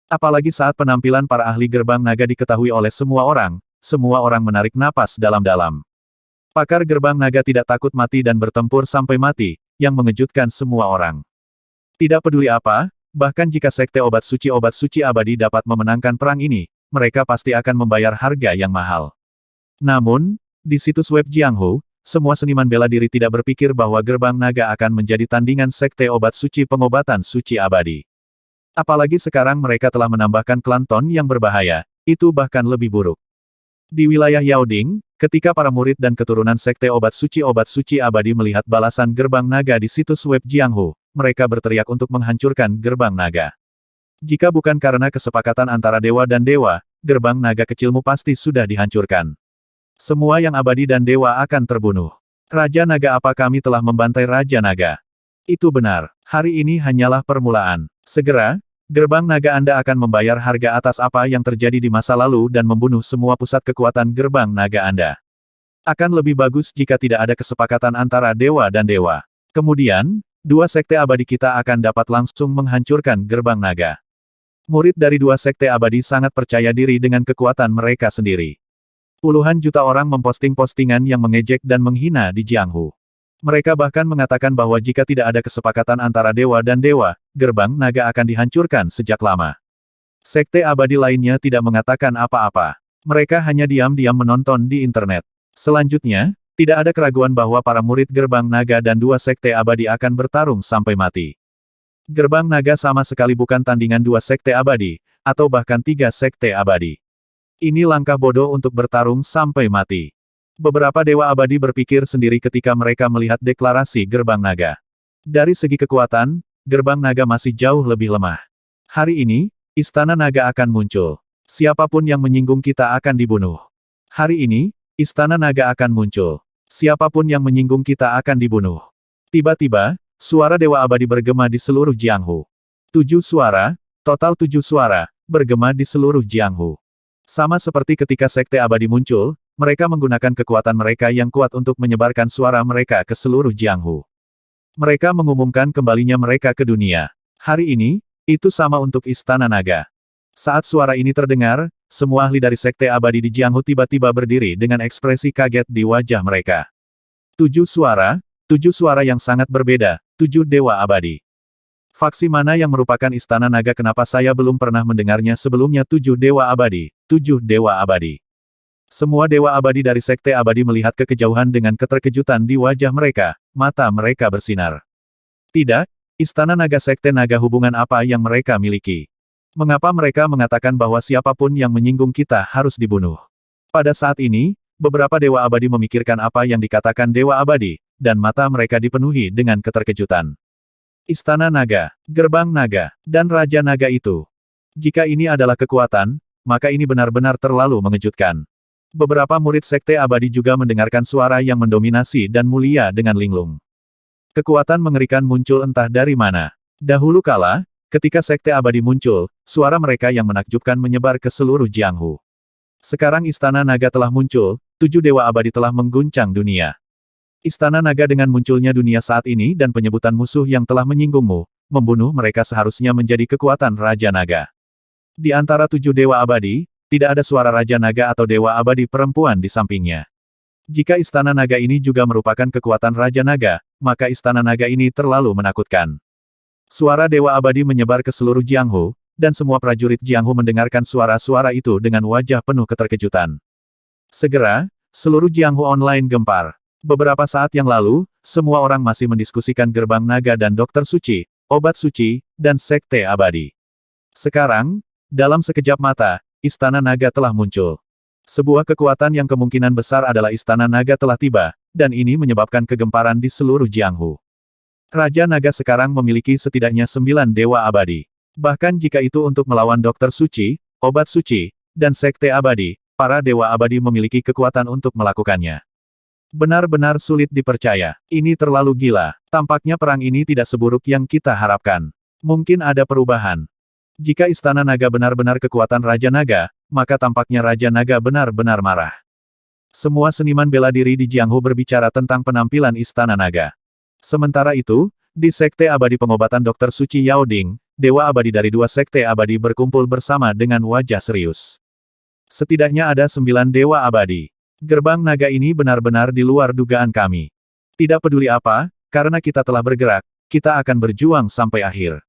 Apalagi saat penampilan para ahli Gerbang Naga diketahui oleh semua orang menarik napas dalam-dalam. Pakar Gerbang Naga tidak takut mati dan bertempur sampai mati, yang mengejutkan semua orang. Tidak peduli apa, bahkan jika Sekte Obat Suci Abadi dapat memenangkan perang ini, mereka pasti akan membayar harga yang mahal. Namun, di situs web Jianghu, semua seniman bela diri tidak berpikir bahwa Gerbang Naga akan menjadi tandingan Sekte Obat Suci Pengobatan Suci Abadi. Apalagi sekarang mereka telah menambahkan klan Ton yang berbahaya, itu bahkan lebih buruk. Di wilayah Yaoding, ketika para murid dan keturunan Sekte Obat Suci Abadi melihat balasan Gerbang Naga di situs web Jianghu, mereka berteriak untuk menghancurkan Gerbang Naga. Jika bukan karena kesepakatan antara dewa dan dewa, Gerbang Naga kecilmu pasti sudah dihancurkan. Semua yang abadi dan dewa akan terbunuh. Raja Naga, apa kami telah membantai Raja Naga? Itu benar. Hari ini hanyalah permulaan. Segera, Gerbang Naga Anda akan membayar harga atas apa yang terjadi di masa lalu dan membunuh semua pusat kekuatan Gerbang Naga Anda. Akan lebih bagus jika tidak ada kesepakatan antara dewa dan dewa. Kemudian, dua sekte abadi kita akan dapat langsung menghancurkan gerbang naga. Murid dari dua sekte abadi sangat percaya diri dengan kekuatan mereka sendiri. Puluhan juta orang memposting postingan yang mengejek dan menghina di Jianghu. Mereka bahkan mengatakan bahwa jika tidak ada kesepakatan antara dewa dan dewa, gerbang naga akan dihancurkan sejak lama. Sekte abadi lainnya tidak mengatakan apa-apa. Mereka hanya diam-diam menonton di internet. Selanjutnya, tidak ada keraguan bahwa para murid gerbang naga dan dua sekte abadi akan bertarung sampai mati. Gerbang naga sama sekali bukan tandingan dua sekte abadi, atau bahkan tiga sekte abadi. Ini langkah bodoh untuk bertarung sampai mati. Beberapa dewa abadi berpikir sendiri ketika mereka melihat deklarasi gerbang naga. Dari segi kekuatan, gerbang naga masih jauh lebih lemah. Hari ini, istana naga akan muncul. Siapapun yang menyinggung kita akan dibunuh. Hari ini, istana naga akan muncul. Siapapun yang menyinggung kita akan dibunuh. Tiba-tiba, suara dewa abadi bergema di seluruh Jianghu. 7 suara, total 7 suara, bergema di seluruh Jianghu. Sama seperti ketika sekte abadi muncul, mereka menggunakan kekuatan mereka yang kuat untuk menyebarkan suara mereka ke seluruh Jianghu. Mereka mengumumkan kembalinya mereka ke dunia. Hari ini, itu sama untuk istana naga. Saat suara ini terdengar, semua ahli dari sekte abadi di Jianghu tiba-tiba berdiri dengan ekspresi kaget di wajah mereka. 7 suara yang sangat berbeda, 7 dewa abadi. Faksi mana yang merupakan istana naga? Kenapa saya belum pernah mendengarnya sebelumnya? 7 dewa abadi, 7 dewa abadi. Semua dewa abadi dari sekte abadi melihat ke kejauhan dengan keterkejutan di wajah mereka, mata mereka bersinar. Tidak, istana naga sekte naga hubungan apa yang mereka miliki? Mengapa mereka mengatakan bahwa siapapun yang menyinggung kita harus dibunuh? Pada saat ini, beberapa dewa abadi memikirkan apa yang dikatakan dewa abadi, dan mata mereka dipenuhi dengan keterkejutan. Istana naga, gerbang naga, dan raja naga itu. Jika ini adalah kekuatan, maka ini benar-benar terlalu mengejutkan. Beberapa murid sekte abadi juga mendengarkan suara yang mendominasi dan mulia dengan linglung. Kekuatan mengerikan muncul entah dari mana. Dahulu kala, ketika sekte abadi muncul, suara mereka yang menakjubkan menyebar ke seluruh Jianghu. Sekarang istana naga telah muncul, 7 dewa abadi telah mengguncang dunia. Istana naga dengan munculnya dunia saat ini dan penyebutan musuh yang telah menyinggungmu, membunuh mereka seharusnya menjadi kekuatan Raja Naga. Di antara 7 dewa abadi, tidak ada suara Raja Naga atau dewa abadi perempuan di sampingnya. Jika istana naga ini juga merupakan kekuatan Raja Naga, maka istana naga ini terlalu menakutkan. Suara dewa abadi menyebar ke seluruh Jianghu, dan semua prajurit Jianghu mendengarkan suara-suara itu dengan wajah penuh keterkejutan. Segera, seluruh Jianghu online gempar. Beberapa saat yang lalu, semua orang masih mendiskusikan gerbang naga dan dokter suci, obat suci, dan sekte abadi. Sekarang, dalam sekejap mata, istana naga telah muncul. Sebuah kekuatan yang kemungkinan besar adalah istana naga telah tiba, dan ini menyebabkan kegemparan di seluruh Jianghu. Raja Naga sekarang memiliki setidaknya 9 dewa abadi. Bahkan jika itu untuk melawan dokter suci, obat suci, dan sekte abadi, para dewa abadi memiliki kekuatan untuk melakukannya. Benar-benar sulit dipercaya. Ini terlalu gila. Tampaknya perang ini tidak seburuk yang kita harapkan. Mungkin ada perubahan. Jika istana naga benar-benar kekuatan Raja Naga, maka tampaknya Raja Naga benar-benar marah. Semua seniman bela diri di Jianghu berbicara tentang penampilan istana naga. Sementara itu, di sekte abadi pengobatan Dr. Suci Yao Ding, dewa abadi dari 2 sekte abadi berkumpul bersama dengan wajah serius. Setidaknya ada 9 dewa abadi. Gerbang naga ini benar-benar di luar dugaan kami. Tidak peduli apa, karena kita telah bergerak, kita akan berjuang sampai akhir.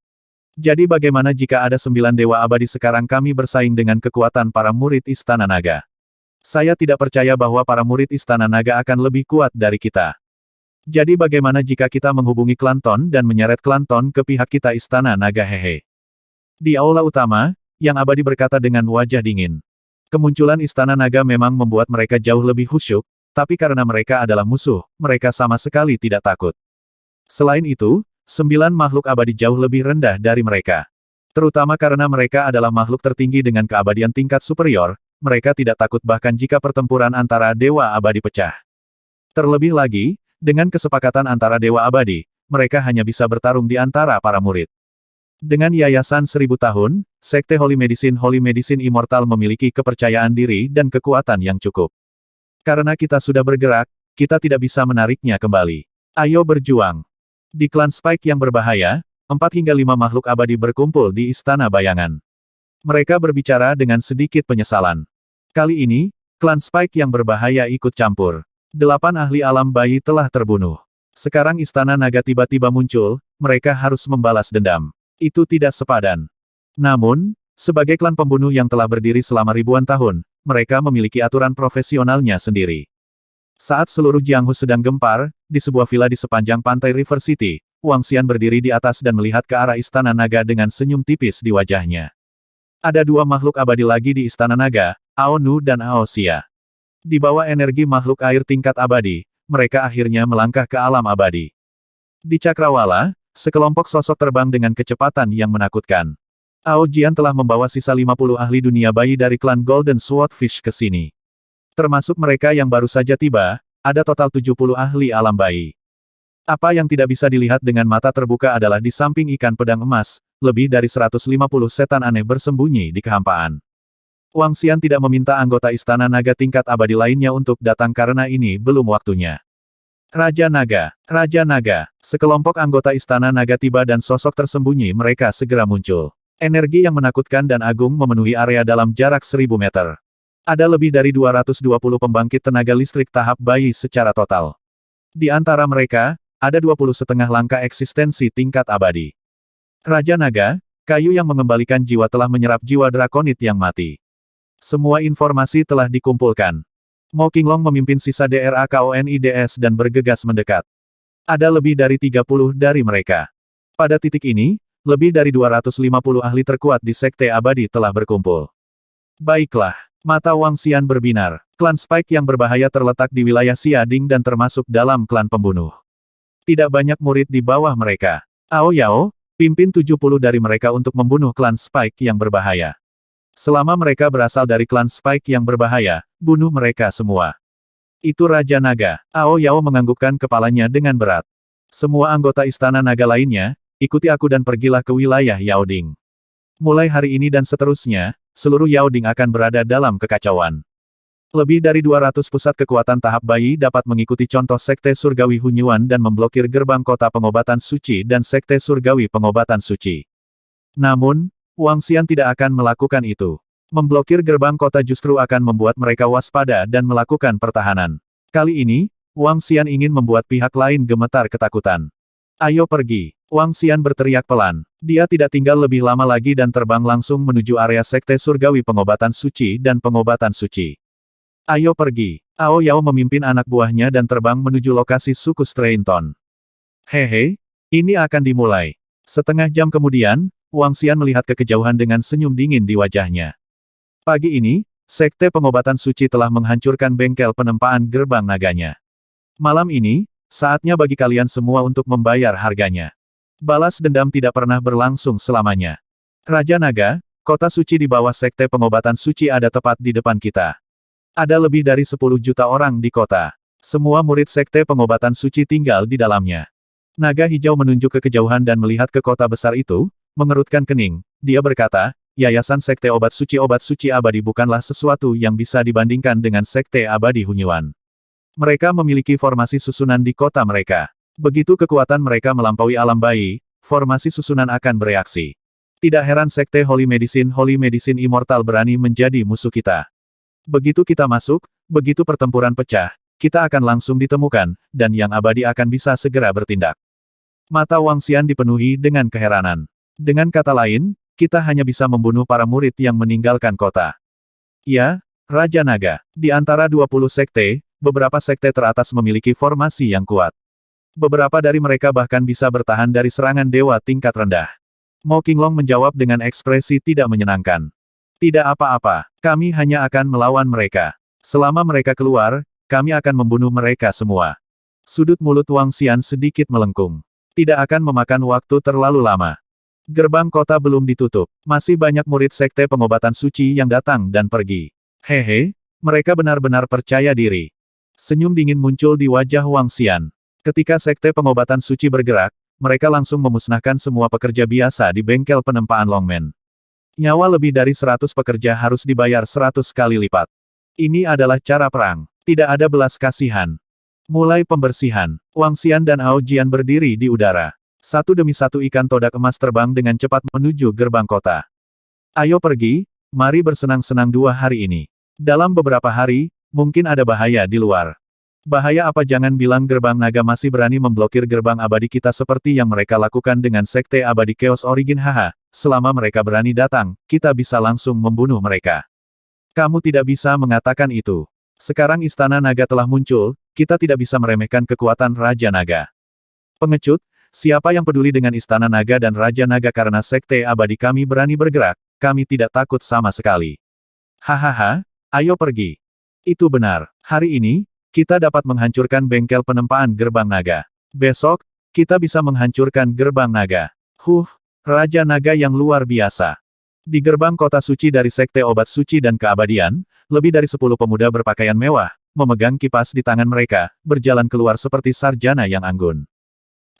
Jadi bagaimana jika ada 9 dewa abadi sekarang kami bersaing dengan kekuatan para murid Istana Naga? Saya tidak percaya bahwa para murid Istana Naga akan lebih kuat dari kita. Jadi bagaimana jika kita menghubungi klan Ton dan menyeret klan Ton ke pihak kita Istana Naga? Hehe. Di aula utama, Yang Abadi berkata dengan wajah dingin. Kemunculan Istana Naga memang membuat mereka jauh lebih khusyuk, tapi karena mereka adalah musuh, mereka sama sekali tidak takut. Selain itu, 9 makhluk abadi jauh lebih rendah dari mereka. Terutama karena mereka adalah makhluk tertinggi dengan keabadian tingkat superior, mereka tidak takut bahkan jika pertempuran antara dewa abadi pecah. Terlebih lagi, dengan kesepakatan antara dewa abadi, mereka hanya bisa bertarung di antara para murid. Dengan yayasan 1000 tahun, Sekte Holy Medicine Immortal memiliki kepercayaan diri dan kekuatan yang cukup. Karena kita sudah bergerak, kita tidak bisa menariknya kembali. Ayo berjuang. Di klan Spike yang berbahaya, 4 hingga 5 makhluk abadi berkumpul di Istana Bayangan. Mereka berbicara dengan sedikit penyesalan. Kali ini, klan Spike yang berbahaya ikut campur. 8 ahli alam bayi telah terbunuh. Sekarang Istana Naga tiba-tiba muncul, mereka harus membalas dendam. Itu tidak sepadan. Namun, sebagai klan pembunuh yang telah berdiri selama ribuan tahun, mereka memiliki aturan profesionalnya sendiri. Saat seluruh Jianghu sedang gempar, di sebuah villa di sepanjang pantai River City, Wang Xian berdiri di atas dan melihat ke arah Istana Naga dengan senyum tipis di wajahnya. Ada 2 makhluk abadi lagi di Istana Naga, Ao Nu dan Ao Xia. Di bawah energi makhluk air tingkat abadi, mereka akhirnya melangkah ke alam abadi. Di Cakrawala, sekelompok sosok terbang dengan kecepatan yang menakutkan. Ao Jian telah membawa sisa 50 ahli dunia bayi dari klan Golden Swordfish ke sini. Termasuk mereka yang baru saja tiba, ada total 70 ahli alam bayi. Apa yang tidak bisa dilihat dengan mata terbuka adalah di samping ikan pedang emas, lebih dari 150 setan aneh bersembunyi di kehampaan. Wang Xian tidak meminta anggota Istana Naga tingkat abadi lainnya untuk datang karena ini belum waktunya. Raja Naga, sekelompok anggota Istana Naga tiba dan sosok tersembunyi mereka segera muncul. Energi yang menakutkan dan agung memenuhi area dalam jarak 1000 meter. Ada lebih dari 220 pembangkit tenaga listrik tahap bayi secara total. Di antara mereka, ada 20,5 langkah eksistensi tingkat abadi. Raja Naga, kayu yang mengembalikan jiwa telah menyerap jiwa drakonit yang mati. Semua informasi telah dikumpulkan. Mo Qinglong memimpin sisa DRAKONIDS dan bergegas mendekat. Ada lebih dari 30 dari mereka. Pada titik ini, lebih dari 250 ahli terkuat di Sekte Abadi telah berkumpul. Baiklah, mata Wang Xian berbinar. Klan Spike yang berbahaya terletak di wilayah Xiading dan termasuk dalam klan pembunuh. Tidak banyak murid di bawah mereka. Ao Yao, pimpin 70 dari mereka untuk membunuh klan Spike yang berbahaya. Selama mereka berasal dari klan Spike yang berbahaya, bunuh mereka semua. Itu Raja Naga. Ao Yao menganggukkan kepalanya dengan berat. Semua anggota Istana Naga lainnya, ikuti aku dan pergilah ke wilayah Yaoding. Mulai hari ini dan seterusnya, seluruh Yaoding akan berada dalam kekacauan. Lebih dari 200 pusat kekuatan tahap bayi dapat mengikuti contoh Sekte Surgawi Hunyuan dan memblokir gerbang kota pengobatan suci dan Sekte Surgawi pengobatan suci. Namun, Wang Xian tidak akan melakukan itu. Memblokir gerbang kota justru akan membuat mereka waspada dan melakukan pertahanan. Kali ini, Wang Xian ingin membuat pihak lain gemetar ketakutan. Ayo pergi. Wang Xian berteriak pelan. Dia tidak tinggal lebih lama lagi dan terbang langsung menuju area Sekte Surgawi pengobatan suci dan pengobatan suci. Ayo pergi. Ao Yao memimpin anak buahnya dan terbang menuju lokasi suku Strainton. Hehe, ini akan dimulai. Setengah jam kemudian, Wang Xian melihat ke kejauhan dengan senyum dingin di wajahnya. Pagi ini, Sekte Pengobatan Suci telah menghancurkan bengkel penempaan gerbang naganya. Malam ini, saatnya bagi kalian semua untuk membayar harganya. Balas dendam tidak pernah berlangsung selamanya. Raja Naga, kota suci di bawah Sekte Pengobatan Suci ada tepat di depan kita. Ada lebih dari 10 juta orang di kota. Semua murid Sekte Pengobatan Suci tinggal di dalamnya. Naga hijau menunjuk ke kejauhan dan melihat ke kota besar itu, mengerutkan kening. Dia berkata, Yayasan Sekte Obat Suci Abadi bukanlah sesuatu yang bisa dibandingkan dengan Sekte Abadi Hunyuan. Mereka memiliki formasi susunan di kota mereka. Begitu kekuatan mereka melampaui alam bayi, formasi susunan akan bereaksi. Tidak heran Sekte Holy Medicine Immortal berani menjadi musuh kita. Begitu kita masuk, begitu pertempuran pecah, kita akan langsung ditemukan, dan yang abadi akan bisa segera bertindak. Mata Wang Xian dipenuhi dengan keheranan. Dengan kata lain, kita hanya bisa membunuh para murid yang meninggalkan kota. Ya, Raja Naga. Di antara 20 sekte, beberapa sekte teratas memiliki formasi yang kuat. Beberapa dari mereka bahkan bisa bertahan dari serangan dewa tingkat rendah. Mo Qinglong menjawab dengan ekspresi tidak menyenangkan. Tidak apa-apa, kami hanya akan melawan mereka. Selama mereka keluar, kami akan membunuh mereka semua. Sudut mulut Wang Xian sedikit melengkung. Tidak akan memakan waktu terlalu lama. Gerbang kota belum ditutup. Masih banyak murid Sekte Pengobatan Suci yang datang dan pergi. Hehe, mereka benar-benar percaya diri. Senyum dingin muncul di wajah Wang Xian. Ketika Sekte Pengobatan Suci bergerak, mereka langsung memusnahkan semua pekerja biasa di bengkel penempaan Longmen. Nyawa lebih dari 100 pekerja harus dibayar 100 kali lipat. Ini adalah cara perang. Tidak ada belas kasihan. Mulai pembersihan, Wang Xian dan Ao Jian berdiri di udara. Satu demi satu ikan todak emas terbang dengan cepat menuju gerbang kota. Ayo pergi, mari bersenang-senang 2 hari ini. Dalam beberapa hari, mungkin ada bahaya di luar. Bahaya apa, jangan bilang gerbang naga masih berani memblokir gerbang abadi kita seperti yang mereka lakukan dengan sekte abadi Chaos Origin. Haha, selama mereka berani datang, kita bisa langsung membunuh mereka. Kamu tidak bisa mengatakan itu. Sekarang Istana Naga telah muncul, kita tidak bisa meremehkan kekuatan Raja Naga. Pengecut, siapa yang peduli dengan Istana Naga dan Raja Naga? Karena sekte abadi kami berani bergerak, kami tidak takut sama sekali. Hahaha, ayo pergi. Itu benar, hari ini, kita dapat menghancurkan bengkel penempaan gerbang naga. Besok, kita bisa menghancurkan gerbang naga. Raja Naga yang luar biasa. Di gerbang kota suci dari Sekte Obat Suci dan Keabadian, lebih dari 10 pemuda berpakaian mewah, memegang kipas di tangan mereka, berjalan keluar seperti sarjana yang anggun.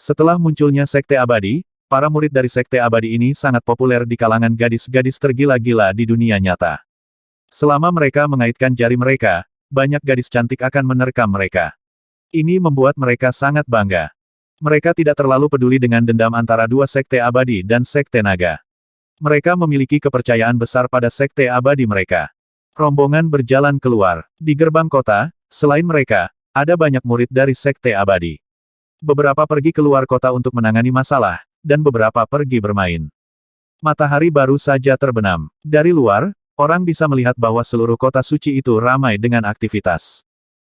Setelah munculnya Sekte Abadi, para murid dari Sekte Abadi ini sangat populer di kalangan gadis-gadis tergila-gila di dunia nyata. Selama mereka mengaitkan jari mereka, banyak gadis cantik akan menerkam mereka. Ini membuat mereka sangat bangga. Mereka tidak terlalu peduli dengan dendam antara dua Sekte Abadi dan Sekte Naga. Mereka memiliki kepercayaan besar pada Sekte Abadi mereka. Rombongan berjalan keluar. Di gerbang kota, selain mereka, ada banyak murid dari Sekte Abadi. Beberapa pergi keluar kota untuk menangani masalah, dan beberapa pergi bermain. Matahari baru saja terbenam. Dari luar, orang bisa melihat bahwa seluruh kota suci itu ramai dengan aktivitas.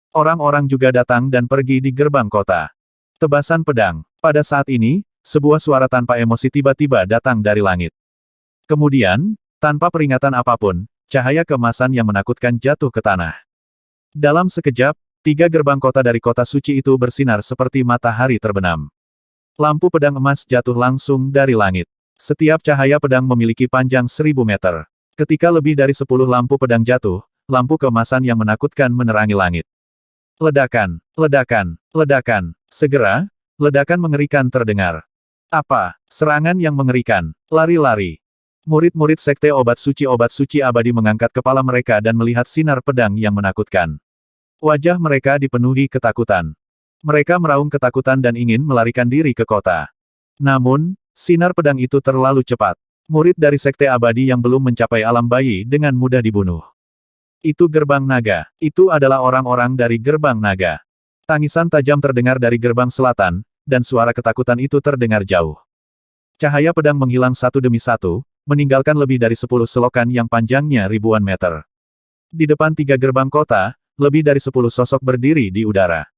Orang-orang juga datang dan pergi di gerbang kota. Tebasan pedang. Pada saat ini, sebuah suara tanpa emosi tiba-tiba datang dari langit. Kemudian, tanpa peringatan apapun, cahaya keemasan yang menakutkan jatuh ke tanah. Dalam sekejap, 3 gerbang kota dari kota suci itu bersinar seperti matahari terbenam. Lampu pedang emas jatuh langsung dari langit. Setiap cahaya pedang memiliki panjang 1000 meter. Ketika lebih dari 10 lampu pedang jatuh, lampu keemasan yang menakutkan menerangi langit. Ledakan, ledakan, ledakan. Segera, ledakan mengerikan terdengar. Apa? Serangan yang mengerikan. Lari-lari. Murid-murid Sekte Obat Suci Abadi mengangkat kepala mereka dan melihat sinar pedang yang menakutkan. Wajah mereka dipenuhi ketakutan. Mereka meraung ketakutan dan ingin melarikan diri ke kota. Namun, sinar pedang itu terlalu cepat. Murid dari Sekte Abadi yang belum mencapai alam bayi dengan mudah dibunuh. Itu gerbang naga. Itu adalah orang-orang dari gerbang naga. Tangisan tajam terdengar dari gerbang selatan, dan suara ketakutan itu terdengar jauh. Cahaya pedang menghilang satu demi satu, meninggalkan lebih dari 10 selokan yang panjangnya ribuan meter. Di depan 3 gerbang kota, lebih dari 10 sosok berdiri di udara.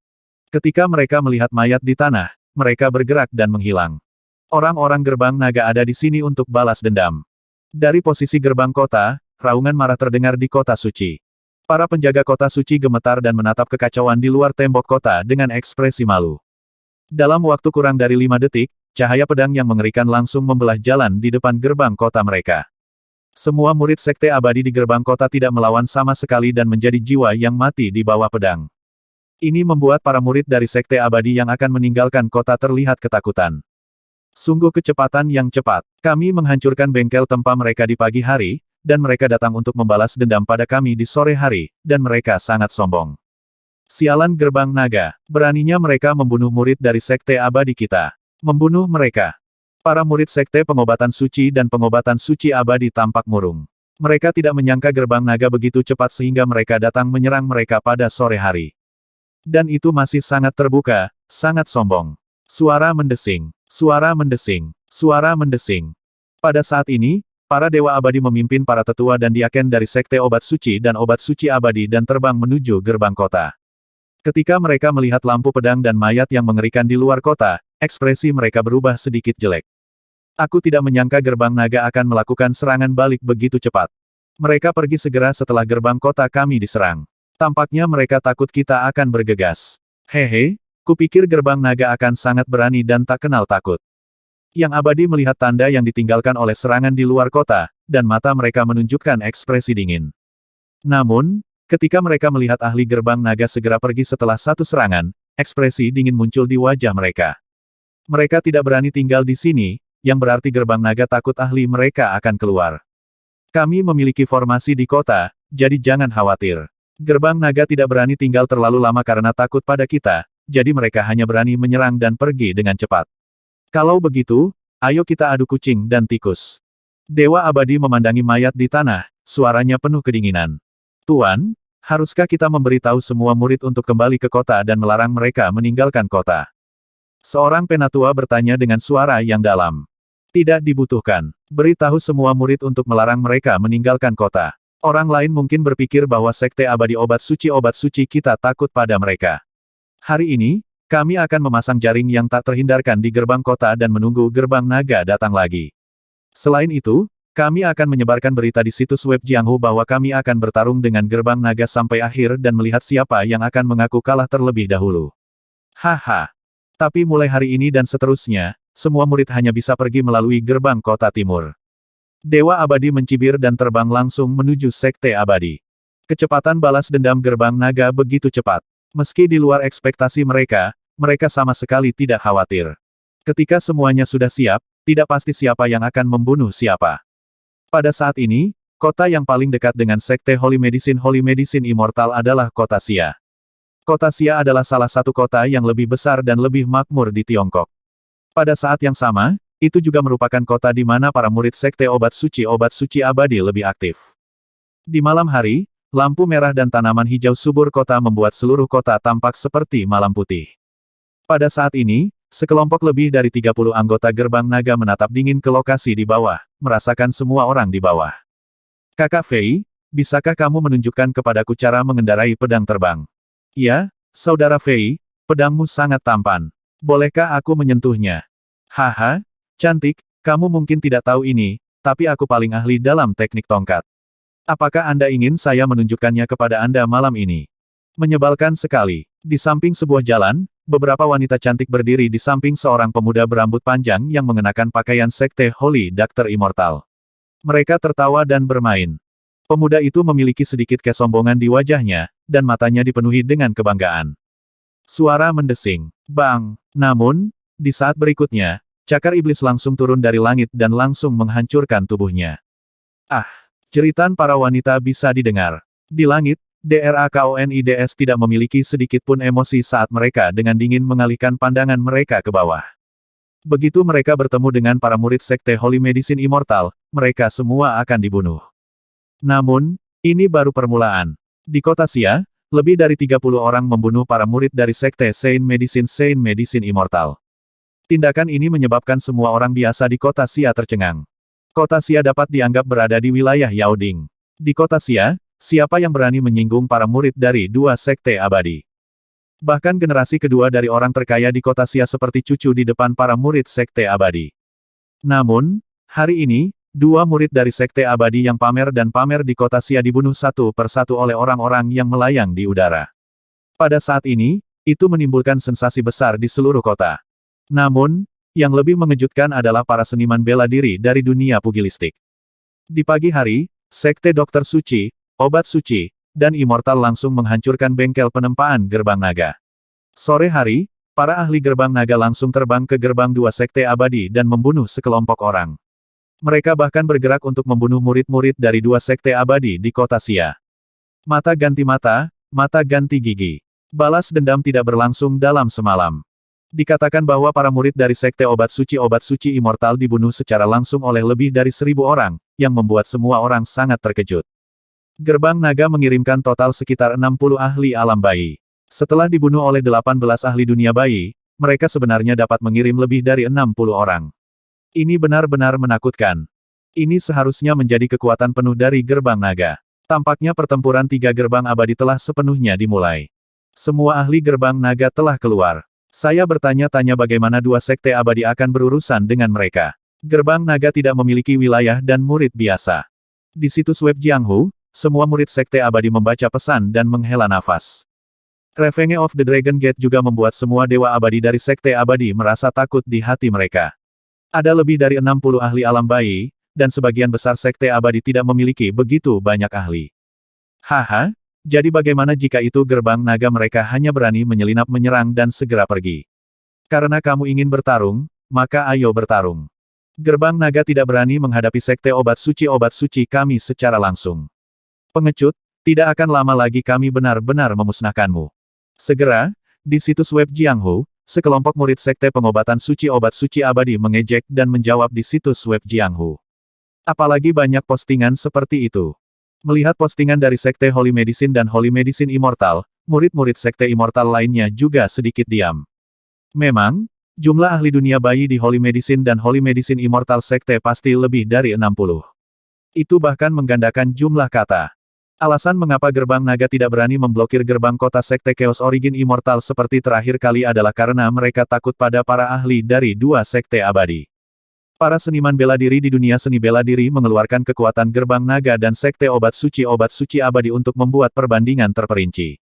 Ketika mereka melihat mayat di tanah, mereka bergerak dan menghilang. Orang-orang gerbang naga ada di sini untuk balas dendam. Dari posisi gerbang kota, raungan marah terdengar di kota suci. Para penjaga kota suci gemetar dan menatap kekacauan di luar tembok kota dengan ekspresi malu. Dalam waktu kurang dari 5 detik, cahaya pedang yang mengerikan langsung membelah jalan di depan gerbang kota mereka. Semua murid Sekte Abadi di gerbang kota tidak melawan sama sekali dan menjadi jiwa yang mati di bawah pedang. Ini membuat para murid dari Sekte Abadi yang akan meninggalkan kota terlihat ketakutan. Sungguh kecepatan yang cepat. Kami menghancurkan bengkel tempat mereka di pagi hari, dan mereka datang untuk membalas dendam pada kami di sore hari, dan mereka sangat sombong. Sialan gerbang naga. Beraninya mereka membunuh murid dari Sekte Abadi kita. Membunuh mereka. Para murid Sekte Pengobatan Suci dan Pengobatan Suci Abadi tampak murung. Mereka tidak menyangka gerbang naga begitu cepat sehingga mereka datang menyerang mereka pada sore hari. Dan itu masih sangat terbuka, sangat sombong. Suara mendesing, suara mendesing, suara mendesing. Pada saat ini, para Dewa Abadi memimpin para tetua dan diaken dari Sekte Obat Suci dan Obat Suci Abadi dan terbang menuju gerbang kota. Ketika mereka melihat lampu pedang dan mayat yang mengerikan di luar kota, ekspresi mereka berubah sedikit jelek. Aku tidak menyangka gerbang naga akan melakukan serangan balik begitu cepat. Mereka pergi segera setelah gerbang kota kami diserang. Tampaknya mereka takut kita akan bergegas. Hehe, kupikir gerbang naga akan sangat berani dan tak kenal takut. Yang Abadi melihat tanda yang ditinggalkan oleh serangan di luar kota, dan mata mereka menunjukkan ekspresi dingin. Namun, ketika mereka melihat ahli gerbang naga segera pergi setelah satu serangan, ekspresi dingin muncul di wajah mereka. Mereka tidak berani tinggal di sini, yang berarti gerbang naga takut ahli mereka akan keluar. Kami memiliki formasi di kota, jadi jangan khawatir. Gerbang naga tidak berani tinggal terlalu lama karena takut pada kita, jadi mereka hanya berani menyerang dan pergi dengan cepat. Kalau begitu, ayo kita adu kucing dan tikus. Dewa abadi memandangi mayat di tanah, suaranya penuh kedinginan. Tuan, haruskah kita memberitahu semua murid untuk kembali ke kota dan melarang mereka meninggalkan kota? Seorang penatua bertanya dengan suara yang dalam. Tidak dibutuhkan. Beritahu semua murid untuk melarang mereka meninggalkan kota. Orang lain mungkin berpikir bahwa sekte abadi obat suci kita takut pada mereka. Hari ini, kami akan memasang jaring yang tak terhindarkan di gerbang kota dan menunggu gerbang naga datang lagi. Selain itu, kami akan menyebarkan berita di situs web Jianghu bahwa kami akan bertarung dengan gerbang naga sampai akhir dan melihat siapa yang akan mengaku kalah terlebih dahulu. Haha. Tapi mulai hari ini dan seterusnya, semua murid hanya bisa pergi melalui gerbang kota timur. Dewa abadi mencibir dan terbang langsung menuju sekte abadi. Kecepatan balas dendam gerbang naga begitu cepat. Meski di luar ekspektasi mereka, mereka sama sekali tidak khawatir. Ketika semuanya sudah siap, tidak pasti siapa yang akan membunuh siapa. Pada saat ini, kota yang paling dekat dengan sekte Holy Medicine Immortal adalah kota Xia. Kota Xia adalah salah satu kota yang lebih besar dan lebih makmur di Tiongkok. Pada saat yang sama, itu juga merupakan kota di mana para murid sekte obat suci abadi lebih aktif. Di malam hari, lampu merah dan tanaman hijau subur kota membuat seluruh kota tampak seperti malam putih. Pada saat ini, sekelompok lebih dari 30 anggota gerbang naga menatap dingin ke lokasi di bawah, merasakan semua orang di bawah. Kakak Fei, bisakah kamu menunjukkan kepadaku cara mengendarai pedang terbang? Ya, Saudara Fei, pedangmu sangat tampan. Bolehkah aku menyentuhnya? Haha. Cantik, kamu mungkin tidak tahu ini, tapi aku paling ahli dalam teknik tongkat. Apakah Anda ingin saya menunjukkannya kepada Anda malam ini? Menyebalkan sekali. Di samping sebuah jalan, beberapa wanita cantik berdiri di samping seorang pemuda berambut panjang yang mengenakan pakaian sekte Holy Doctor Immortal. Mereka tertawa dan bermain. Pemuda itu memiliki sedikit kesombongan di wajahnya, dan matanya dipenuhi dengan kebanggaan. Suara mendesing. Bang! Namun, di saat berikutnya, cakar iblis langsung turun dari langit dan langsung menghancurkan tubuhnya. Ah! Jeritan para wanita bisa didengar. Di langit, DRAKONIDS tidak memiliki sedikit pun emosi saat mereka dengan dingin mengalihkan pandangan mereka ke bawah. Begitu mereka bertemu dengan para murid sekte Holy Medicine Immortal, mereka semua akan dibunuh. Namun, ini baru permulaan. Di kota Xia, lebih dari 30 orang membunuh para murid dari sekte Saint Medicine Immortal. Tindakan ini menyebabkan semua orang biasa di kota Xia tercengang. Kota Xia dapat dianggap berada di wilayah Yaoding. Di kota Xia, siapa yang berani menyinggung para murid dari dua sekte abadi? Bahkan generasi kedua dari orang terkaya di kota Xia seperti cucu di depan para murid sekte abadi. Namun, hari ini, dua murid dari sekte abadi yang pamer di kota Xia dibunuh satu persatu oleh orang-orang yang melayang di udara. Pada saat ini, itu menimbulkan sensasi besar di seluruh kota. Namun, yang lebih mengejutkan adalah para seniman bela diri dari dunia pugilistik. Di pagi hari, sekte Dokter Suci, Obat Suci, dan Immortal langsung menghancurkan bengkel penempaan gerbang naga. Sore hari, para ahli gerbang naga langsung terbang ke gerbang dua sekte abadi dan membunuh sekelompok orang. Mereka bahkan bergerak untuk membunuh murid-murid dari dua sekte abadi di kota Xia. Mata ganti mata, mata ganti gigi. Balas dendam tidak berlangsung dalam semalam. Dikatakan bahwa para murid dari sekte Obat Suci Immortal dibunuh secara langsung oleh lebih dari 1000 orang, yang membuat semua orang sangat terkejut. Gerbang naga mengirimkan total sekitar 60 ahli alam bayi. Setelah dibunuh oleh 18 ahli dunia bayi, mereka sebenarnya dapat mengirim lebih dari 60 orang. Ini benar-benar menakutkan. Ini seharusnya menjadi kekuatan penuh dari gerbang naga. Tampaknya pertempuran 3 gerbang abadi telah sepenuhnya dimulai. Semua ahli gerbang naga telah keluar. Saya bertanya-tanya bagaimana dua sekte abadi akan berurusan dengan mereka. Gerbang naga tidak memiliki wilayah dan murid biasa. Di situs web Jianghu, semua murid sekte abadi membaca pesan dan menghela nafas. Revenge of the Dragon Gate juga membuat semua dewa abadi dari sekte abadi merasa takut di hati mereka. Ada lebih dari 60 ahli alam bayi, dan sebagian besar sekte abadi tidak memiliki begitu banyak ahli. Haha. Jadi bagaimana jika itu gerbang naga mereka hanya berani menyelinap menyerang dan segera pergi? Karena kamu ingin bertarung, maka ayo bertarung. Gerbang naga tidak berani menghadapi sekte obat suci kami secara langsung. Pengecut, Tidak akan lama lagi kami benar-benar memusnahkanmu. Segera, di situs web Jianghu, sekelompok murid Sekte Pengobatan Suci Obat Suci Abadi mengejek dan menjawab di situs web Jianghu. Apalagi banyak postingan seperti itu. Melihat postingan dari Sekte Holy Medicine dan Holy Medicine Immortal, murid-murid Sekte Immortal lainnya juga sedikit diam. Memang, jumlah ahli dunia bayi di Holy Medicine dan Holy Medicine Immortal Sekte pasti lebih dari 60. Itu bahkan menggandakan jumlah kata. Alasan mengapa gerbang naga tidak berani memblokir gerbang kota Sekte Chaos Origin Immortal seperti terakhir kali adalah karena mereka takut pada para ahli dari dua sekte abadi. Para seniman bela diri di dunia seni bela diri mengeluarkan kekuatan gerbang naga dan sekte obat suci abadi untuk membuat perbandingan terperinci.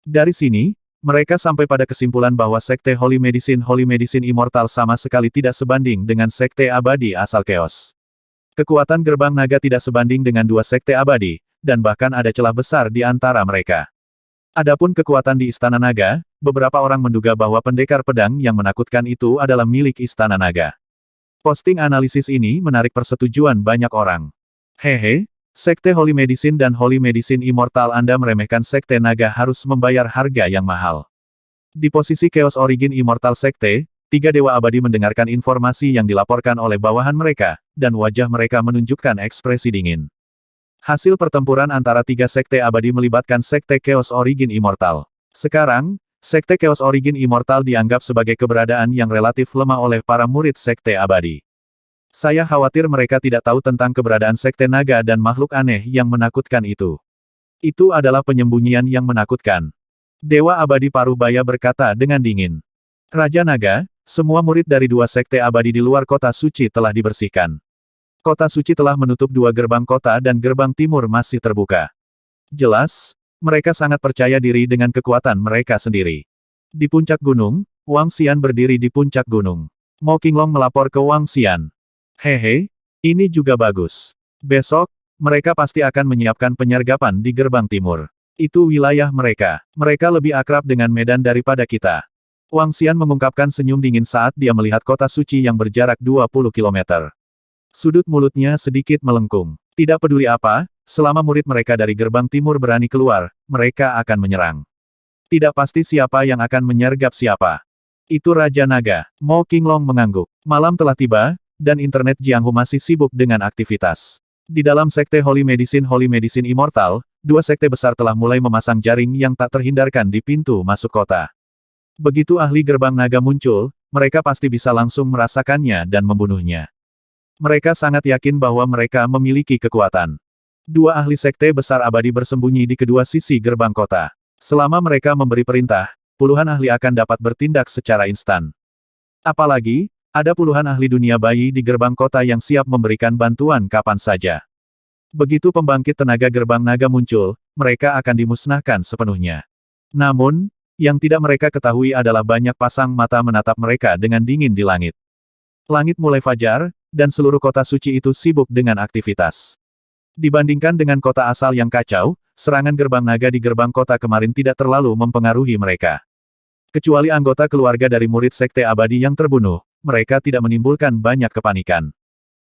Dari sini, mereka sampai pada kesimpulan bahwa sekte Holy Medicine Immortal sama sekali tidak sebanding dengan sekte abadi asal Chaos. Kekuatan gerbang naga tidak sebanding dengan dua sekte abadi, dan bahkan ada celah besar di antara mereka. Adapun kekuatan di Istana Naga, beberapa orang menduga bahwa pendekar pedang yang menakutkan itu adalah milik Istana Naga. Posting analisis ini menarik persetujuan banyak orang. Hehe, Sekte Holy Medicine dan Holy Medicine Immortal Anda meremehkan Sekte Naga harus membayar harga yang mahal. Di posisi Chaos Origin Immortal Sekte, tiga dewa abadi mendengarkan informasi yang dilaporkan oleh bawahan mereka, dan wajah mereka menunjukkan ekspresi dingin. Hasil pertempuran antara tiga sekte abadi melibatkan Sekte Chaos Origin Immortal. Sekarang, Sekte Chaos Origin Immortal dianggap sebagai keberadaan yang relatif lemah oleh para murid Sekte Abadi. Saya khawatir mereka tidak tahu tentang keberadaan Sekte Naga dan makhluk aneh yang menakutkan itu. Itu adalah penyembunyian yang menakutkan. Dewa Abadi Parubaya berkata dengan dingin. Raja Naga, semua murid dari dua sekte abadi di luar kota suci telah dibersihkan. Kota suci telah menutup dua gerbang kota dan gerbang timur masih terbuka. Jelas, mereka sangat percaya diri dengan kekuatan mereka sendiri. Di puncak gunung, Wang Xian berdiri di puncak gunung. Mo Qinglong melapor ke Wang Xian. Hehe, ini juga bagus. Besok, mereka pasti akan menyiapkan penyergapan di gerbang timur. Itu wilayah mereka. Mereka lebih akrab dengan medan daripada kita. Wang Xian mengungkapkan senyum dingin saat dia melihat kota suci yang berjarak 20 km. Sudut mulutnya sedikit melengkung. Tidak peduli apa, selama murid mereka dari gerbang timur berani keluar, mereka akan menyerang. Tidak pasti siapa yang akan menyergap siapa. Itu Raja Naga. Mo Qinglong mengangguk. Malam telah tiba, dan internet Jianghu masih sibuk dengan aktivitas. Di dalam sekte Holy Medicine Immortal, dua sekte besar telah mulai memasang jaring yang tak terhindarkan di pintu masuk kota. Begitu ahli gerbang naga muncul, mereka pasti bisa langsung merasakannya dan membunuhnya. Mereka sangat yakin bahwa mereka memiliki kekuatan. Dua ahli sekte besar abadi bersembunyi di kedua sisi gerbang kota. Selama mereka memberi perintah, puluhan ahli akan dapat bertindak secara instan. Apalagi, ada puluhan ahli dunia bayi di gerbang kota yang siap memberikan bantuan kapan saja. Begitu pembangkit tenaga gerbang naga muncul, mereka akan dimusnahkan sepenuhnya. Namun, yang tidak mereka ketahui adalah banyak pasang mata menatap mereka dengan dingin di langit. Langit mulai fajar, dan seluruh kota suci itu sibuk dengan aktivitas. Dibandingkan dengan kota asal yang kacau, serangan gerbang naga di gerbang kota kemarin tidak terlalu mempengaruhi mereka. Kecuali anggota keluarga dari murid sekte abadi yang terbunuh, mereka tidak menimbulkan banyak kepanikan.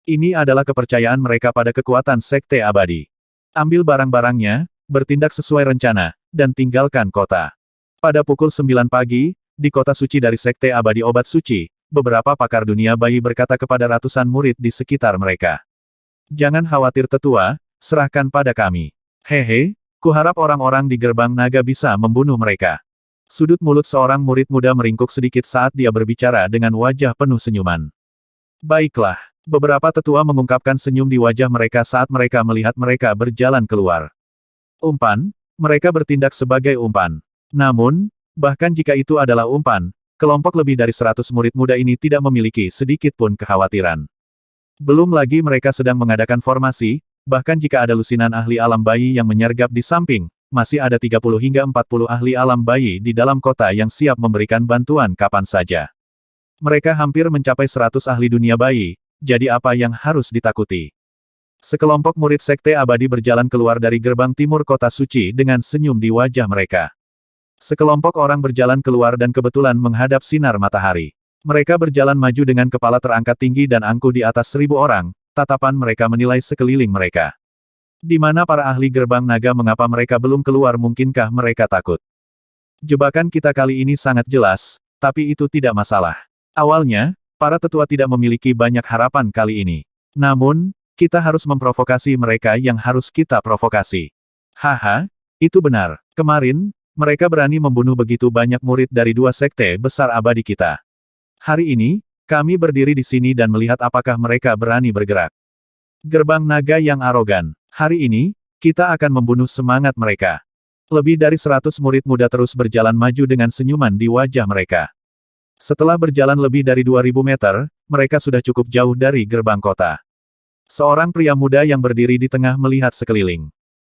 Ini adalah kepercayaan mereka pada kekuatan sekte abadi. Ambil barang-barangnya, bertindak sesuai rencana, dan tinggalkan kota. Pada pukul 9 pagi, di kota suci dari sekte abadi obat suci, beberapa pakar dunia bayi berkata kepada ratusan murid di sekitar mereka. Jangan khawatir tetua, serahkan pada kami. Hehe, kuharap orang-orang di gerbang naga bisa membunuh mereka. Sudut mulut seorang murid muda meringkuk sedikit saat dia berbicara dengan wajah penuh senyuman. Baiklah, beberapa tetua mengungkapkan senyum di wajah mereka saat mereka melihat mereka berjalan keluar. Umpan, mereka bertindak sebagai umpan. Namun, bahkan jika itu adalah umpan, kelompok lebih dari 100 murid muda ini tidak memiliki sedikit pun kekhawatiran. Belum lagi mereka sedang mengadakan formasi, bahkan jika ada lusinan ahli alam bayi yang menyergap di samping, masih ada 30 hingga 40 ahli alam bayi di dalam kota yang siap memberikan bantuan kapan saja. Mereka hampir mencapai 100 ahli dunia bayi, jadi apa yang harus ditakuti? Sekelompok murid sekte abadi berjalan keluar dari gerbang timur kota suci dengan senyum di wajah mereka. Sekelompok orang berjalan keluar dan kebetulan menghadap sinar matahari. Mereka berjalan maju dengan kepala terangkat tinggi dan angkuh di atas 1000 orang, tatapan mereka menilai sekeliling mereka. Di mana para ahli gerbang naga? Mengapa mereka belum keluar? Mungkinkah mereka takut? Jebakan kita kali ini sangat jelas, tapi itu tidak masalah. Awalnya, para tetua tidak memiliki banyak harapan kali ini. Namun, kita harus memprovokasi mereka yang harus kita provokasi. Haha, itu benar. Kemarin, mereka berani membunuh begitu banyak murid dari dua sekte besar abadi kita. Hari ini, kami berdiri di sini dan melihat apakah mereka berani bergerak. Gerbang naga yang arogan. Hari ini, kita akan membunuh semangat mereka. Lebih dari 100 murid muda terus berjalan maju dengan senyuman di wajah mereka. Setelah berjalan lebih dari 2000 meter, mereka sudah cukup jauh dari gerbang kota. Seorang pria muda yang berdiri di tengah melihat sekeliling.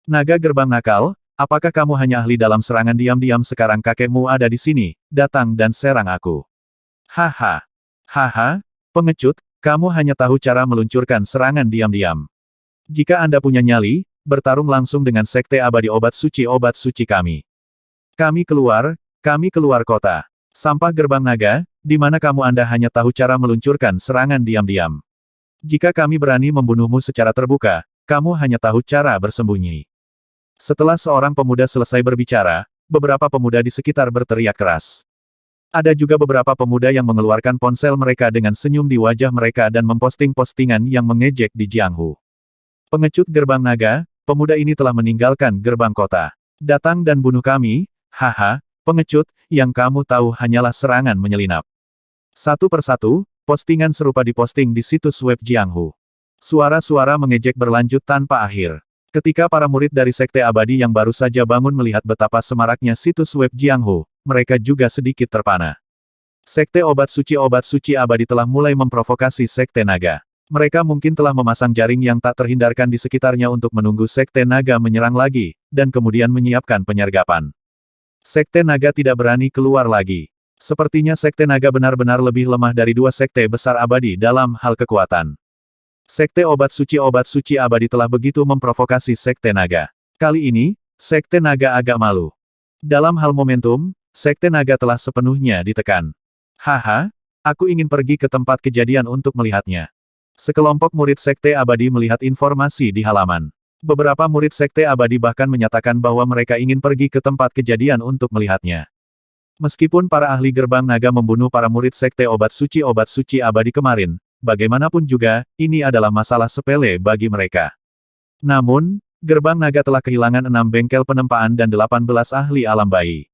Naga gerbang nakal, apakah kamu hanya ahli dalam serangan diam-diam? Sekarang kakekmu ada di sini, datang dan serang aku. Haha. Haha, pengecut, kamu hanya tahu cara meluncurkan serangan diam-diam. Jika Anda punya nyali, bertarung langsung dengan Sekte Abadi obat suci kami. Kami keluar kota. Sampah gerbang naga, di mana kamu? Anda hanya tahu cara meluncurkan serangan diam-diam. Jika kami berani membunuhmu secara terbuka, kamu hanya tahu cara bersembunyi. Setelah seorang pemuda selesai berbicara, beberapa pemuda di sekitar berteriak keras. Ada juga beberapa pemuda yang mengeluarkan ponsel mereka dengan senyum di wajah mereka dan memposting postingan yang mengejek di Jianghu. Pengecut gerbang naga, pemuda ini telah meninggalkan gerbang kota. Datang dan bunuh kami, haha, pengecut, yang kamu tahu hanyalah serangan menyelinap. Satu persatu, postingan serupa diposting di situs web Jianghu. Suara-suara mengejek berlanjut tanpa akhir. Ketika para murid dari Sekte Abadi yang baru saja bangun melihat betapa semaraknya situs web Jianghu, mereka juga sedikit terpana. Sekte obat suci abadi telah mulai memprovokasi Sekte Naga. Mereka mungkin telah memasang jaring yang tak terhindarkan di sekitarnya untuk menunggu Sekte Naga menyerang lagi, dan kemudian menyiapkan penyergapan. Sekte Naga tidak berani keluar lagi. Sepertinya Sekte Naga benar-benar lebih lemah dari dua sekte besar abadi dalam hal kekuatan. Sekte obat suci abadi telah begitu memprovokasi Sekte Naga. Kali ini, Sekte Naga agak malu. Dalam hal momentum, Sekte Naga telah sepenuhnya ditekan. Haha, aku ingin pergi ke tempat kejadian untuk melihatnya. Sekelompok murid Sekte Abadi melihat informasi di halaman. Beberapa murid Sekte Abadi bahkan menyatakan bahwa mereka ingin pergi ke tempat kejadian untuk melihatnya. Meskipun para ahli gerbang naga membunuh para murid Sekte obat suci abadi kemarin, bagaimanapun juga, ini adalah masalah sepele bagi mereka. Namun, gerbang naga telah kehilangan 6 bengkel penempaan dan 18 ahli alam bayi.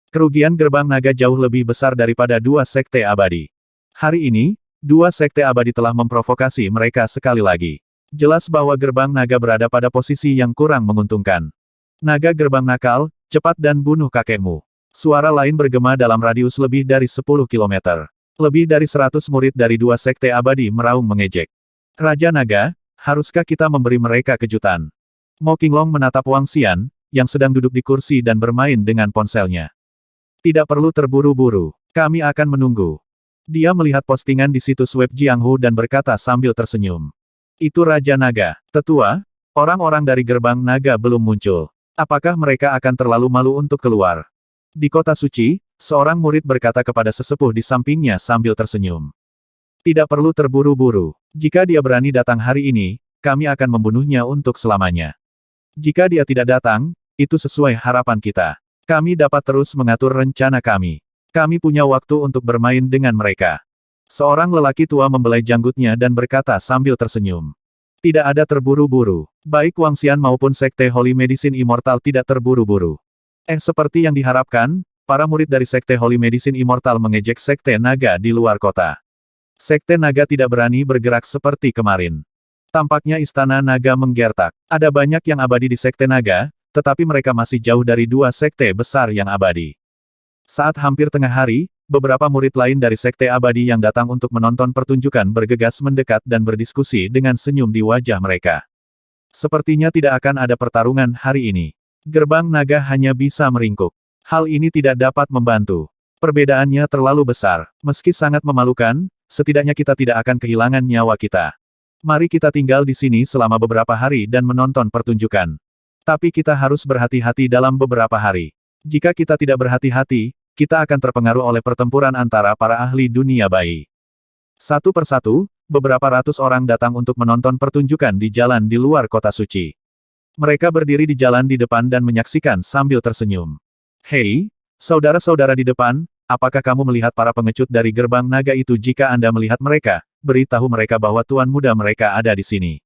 Kerugian gerbang naga jauh lebih besar daripada dua Sekte Abadi. Hari ini, dua Sekte Abadi telah memprovokasi mereka sekali lagi. Jelas bahwa gerbang naga berada pada posisi yang kurang menguntungkan. Naga gerbang nakal, cepat dan bunuh kakekmu. Suara lain bergema dalam radius lebih dari 10 km. Lebih dari 100 murid dari dua Sekte Abadi meraung mengejek. Raja Naga, haruskah kita memberi mereka kejutan? Mo Qinglong menatap Wang Xian, yang sedang duduk di kursi dan bermain dengan ponselnya. Tidak perlu terburu-buru. Kami akan menunggu. Dia melihat postingan di situs web Jianghu dan berkata sambil tersenyum. Itu Raja Naga. Tetua, orang-orang dari gerbang naga belum muncul. Apakah mereka akan terlalu malu untuk keluar? Di kota suci, seorang murid berkata kepada sesepuh di sampingnya sambil tersenyum. Tidak perlu terburu-buru. Jika dia berani datang hari ini, kami akan membunuhnya untuk selamanya. Jika dia tidak datang, itu sesuai harapan kita. Kami dapat terus mengatur rencana kami. Kami punya waktu untuk bermain dengan mereka. Seorang lelaki tua membelai janggutnya dan berkata sambil tersenyum. Tidak ada terburu-buru. Baik Wang Xian maupun Sekte Holy Medicine Immortal tidak terburu-buru. Seperti yang diharapkan, para murid dari Sekte Holy Medicine Immortal mengejek Sekte Naga di luar kota. Sekte Naga tidak berani bergerak seperti kemarin. Tampaknya Istana Naga menggertak. Ada banyak yang abadi di Sekte Naga, tetapi mereka masih jauh dari dua sekte besar yang abadi. Saat hampir tengah hari, beberapa murid lain dari Sekte Abadi yang datang untuk menonton pertunjukan bergegas mendekat dan berdiskusi dengan senyum di wajah mereka. Sepertinya tidak akan ada pertarungan hari ini. Gerbang naga hanya bisa meringkuk. Hal ini tidak dapat membantu. Perbedaannya terlalu besar. Meski sangat memalukan, setidaknya kita tidak akan kehilangan nyawa kita. Mari kita tinggal di sini selama beberapa hari dan menonton pertunjukan. Tapi kita harus berhati-hati dalam beberapa hari. Jika kita tidak berhati-hati, kita akan terpengaruh oleh pertempuran antara para ahli dunia bayi. Satu persatu, beberapa ratus orang datang untuk menonton pertunjukan di jalan di luar kota suci. Mereka berdiri di jalan di depan dan menyaksikan sambil tersenyum. Hei, saudara-saudara di depan, apakah kamu melihat para pengecut dari gerbang naga itu? Jika Anda melihat mereka, beritahu mereka bahwa tuan muda mereka ada di sini.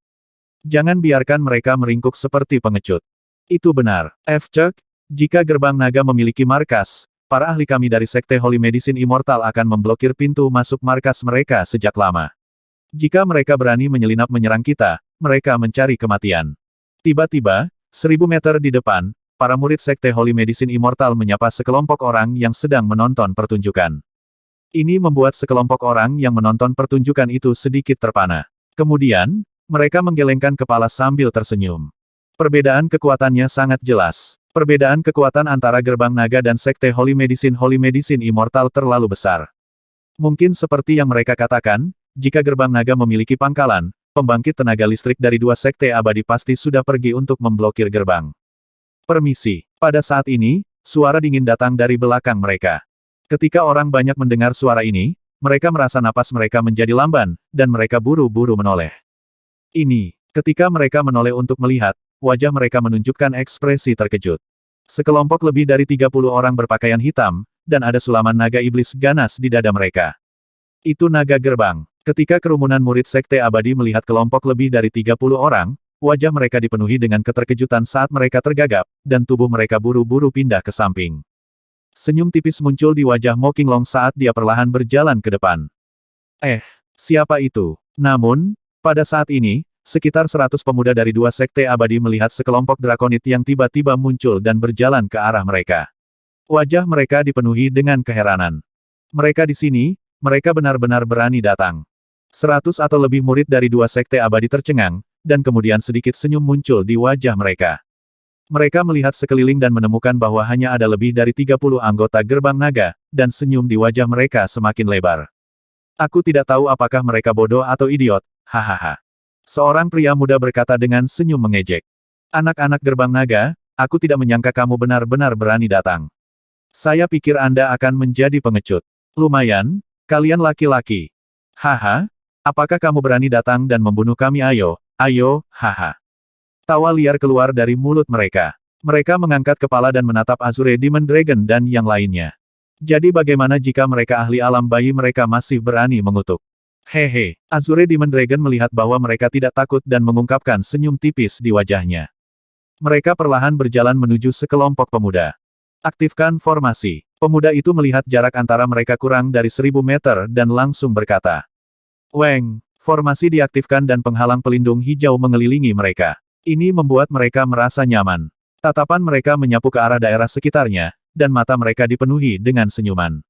Jangan biarkan mereka meringkuk seperti pengecut. Itu benar, F-Cek. Jika gerbang naga memiliki markas, para ahli kami dari Sekte Holy Medicine Immortal akan memblokir pintu masuk markas mereka sejak lama. Jika mereka berani menyelinap menyerang kita, mereka mencari kematian. Tiba-tiba, 1000 meter di depan, para murid Sekte Holy Medicine Immortal menyapa sekelompok orang yang sedang menonton pertunjukan. Ini membuat sekelompok orang yang menonton pertunjukan itu sedikit terpana. Kemudian, mereka menggelengkan kepala sambil tersenyum. Perbedaan kekuatannya sangat jelas. Perbedaan kekuatan antara gerbang naga dan Sekte Holy Medicine Immortal terlalu besar. Mungkin seperti yang mereka katakan, jika gerbang naga memiliki pangkalan, pembangkit tenaga listrik dari dua sekte abadi pasti sudah pergi untuk memblokir gerbang. Permisi. Pada saat ini, suara dingin datang dari belakang mereka. Ketika orang banyak mendengar suara ini, mereka merasa napas mereka menjadi lamban, dan mereka buru-buru menoleh. Ketika mereka menoleh untuk melihat, wajah mereka menunjukkan ekspresi terkejut. Sekelompok lebih dari 30 orang berpakaian hitam, dan ada sulaman naga iblis ganas di dada mereka. Itu naga gerbang. Ketika kerumunan murid Sekte Abadi melihat kelompok lebih dari 30 orang, wajah mereka dipenuhi dengan keterkejutan saat mereka tergagap, dan tubuh mereka buru-buru pindah ke samping. Senyum tipis muncul di wajah Mo Qinglong saat dia perlahan berjalan ke depan. Siapa itu? Namun, pada saat ini, sekitar 100 pemuda dari dua Sekte Abadi melihat sekelompok drakonit yang tiba-tiba muncul dan berjalan ke arah mereka. Wajah mereka dipenuhi dengan keheranan. Mereka di sini, mereka benar-benar berani datang. 100 atau lebih murid dari dua sekte abadi tercengang, dan kemudian sedikit senyum muncul di wajah mereka. Mereka melihat sekeliling dan menemukan bahwa hanya ada lebih dari 30 anggota gerbang naga, dan senyum di wajah mereka semakin lebar. Aku tidak tahu apakah mereka bodoh atau idiot, hahaha. Seorang pria muda berkata dengan senyum mengejek. Anak-anak gerbang naga, aku tidak menyangka kamu benar-benar berani datang. Saya pikir Anda akan menjadi pengecut. Lumayan, kalian laki-laki. Haha. Apakah kamu berani datang dan membunuh kami? Ayo, haha. Tawa liar keluar dari mulut mereka. Mereka mengangkat kepala dan menatap Azure Demon Dragon dan yang lainnya. Jadi bagaimana jika mereka ahli alam bayi mereka masih berani mengutuk? Hehe, Azure Demon Dragon melihat bahwa mereka tidak takut dan mengungkapkan senyum tipis di wajahnya. Mereka perlahan berjalan menuju sekelompok pemuda. Aktifkan formasi. Pemuda itu melihat jarak antara mereka kurang dari 1000 meter dan langsung berkata. Weng, formasi diaktifkan dan penghalang pelindung hijau mengelilingi mereka. Ini membuat mereka merasa nyaman. Tatapan mereka menyapu ke arah daerah sekitarnya, dan mata mereka dipenuhi dengan senyuman.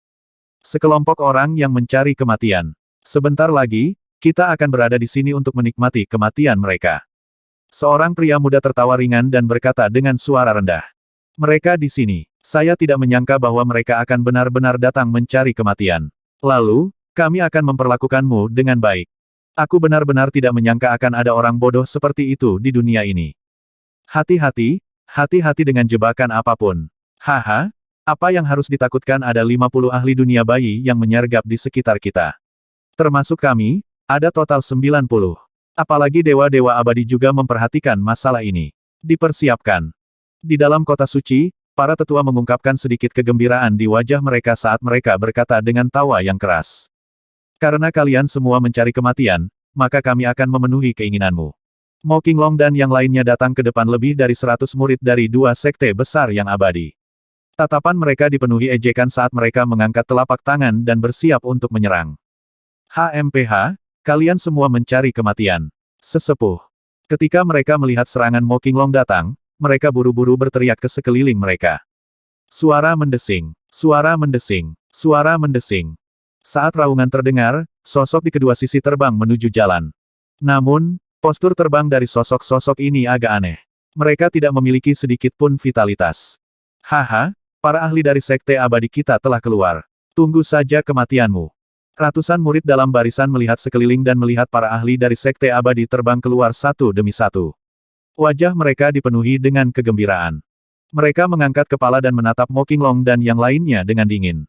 Sekelompok orang yang mencari kematian. Sebentar lagi, kita akan berada di sini untuk menikmati kematian mereka. Seorang pria muda tertawa ringan dan berkata dengan suara rendah. Mereka di sini. Saya tidak menyangka bahwa mereka akan benar-benar datang mencari kematian. Lalu, kami akan memperlakukanmu dengan baik. Aku benar-benar tidak menyangka akan ada orang bodoh seperti itu di dunia ini. Hati-hati dengan jebakan apapun. Haha, apa yang harus ditakutkan? Ada 50 ahli dunia bayi yang menyergap di sekitar kita. Termasuk kami, ada total 90. Apalagi dewa-dewa abadi juga memperhatikan masalah ini. Dipersiapkan. Di dalam kota suci, para tetua mengungkapkan sedikit kegembiraan di wajah mereka saat mereka berkata dengan tawa yang keras. Karena kalian semua mencari kematian, maka kami akan memenuhi keinginanmu. Mo Qinglong dan yang lainnya datang ke depan lebih dari 100 murid dari dua sekte besar yang abadi. Tatapan mereka dipenuhi ejekan saat mereka mengangkat telapak tangan dan bersiap untuk menyerang. HMPH, kalian semua mencari kematian. Sesepuh. Ketika mereka melihat serangan Mo Qinglong datang, mereka buru-buru berteriak ke sekeliling mereka. Suara mendesing, suara mendesing, suara mendesing. Saat raungan terdengar, sosok di kedua sisi terbang menuju jalan. Namun, postur terbang dari sosok-sosok ini agak aneh. Mereka tidak memiliki sedikit pun vitalitas. Haha, para ahli dari sekte abadi kita telah keluar. Tunggu saja kematianmu. Ratusan murid dalam barisan melihat sekeliling dan melihat para ahli dari sekte abadi terbang keluar satu demi satu. Wajah mereka dipenuhi dengan kegembiraan. Mereka mengangkat kepala dan menatap Mo Qinglong dan yang lainnya dengan dingin.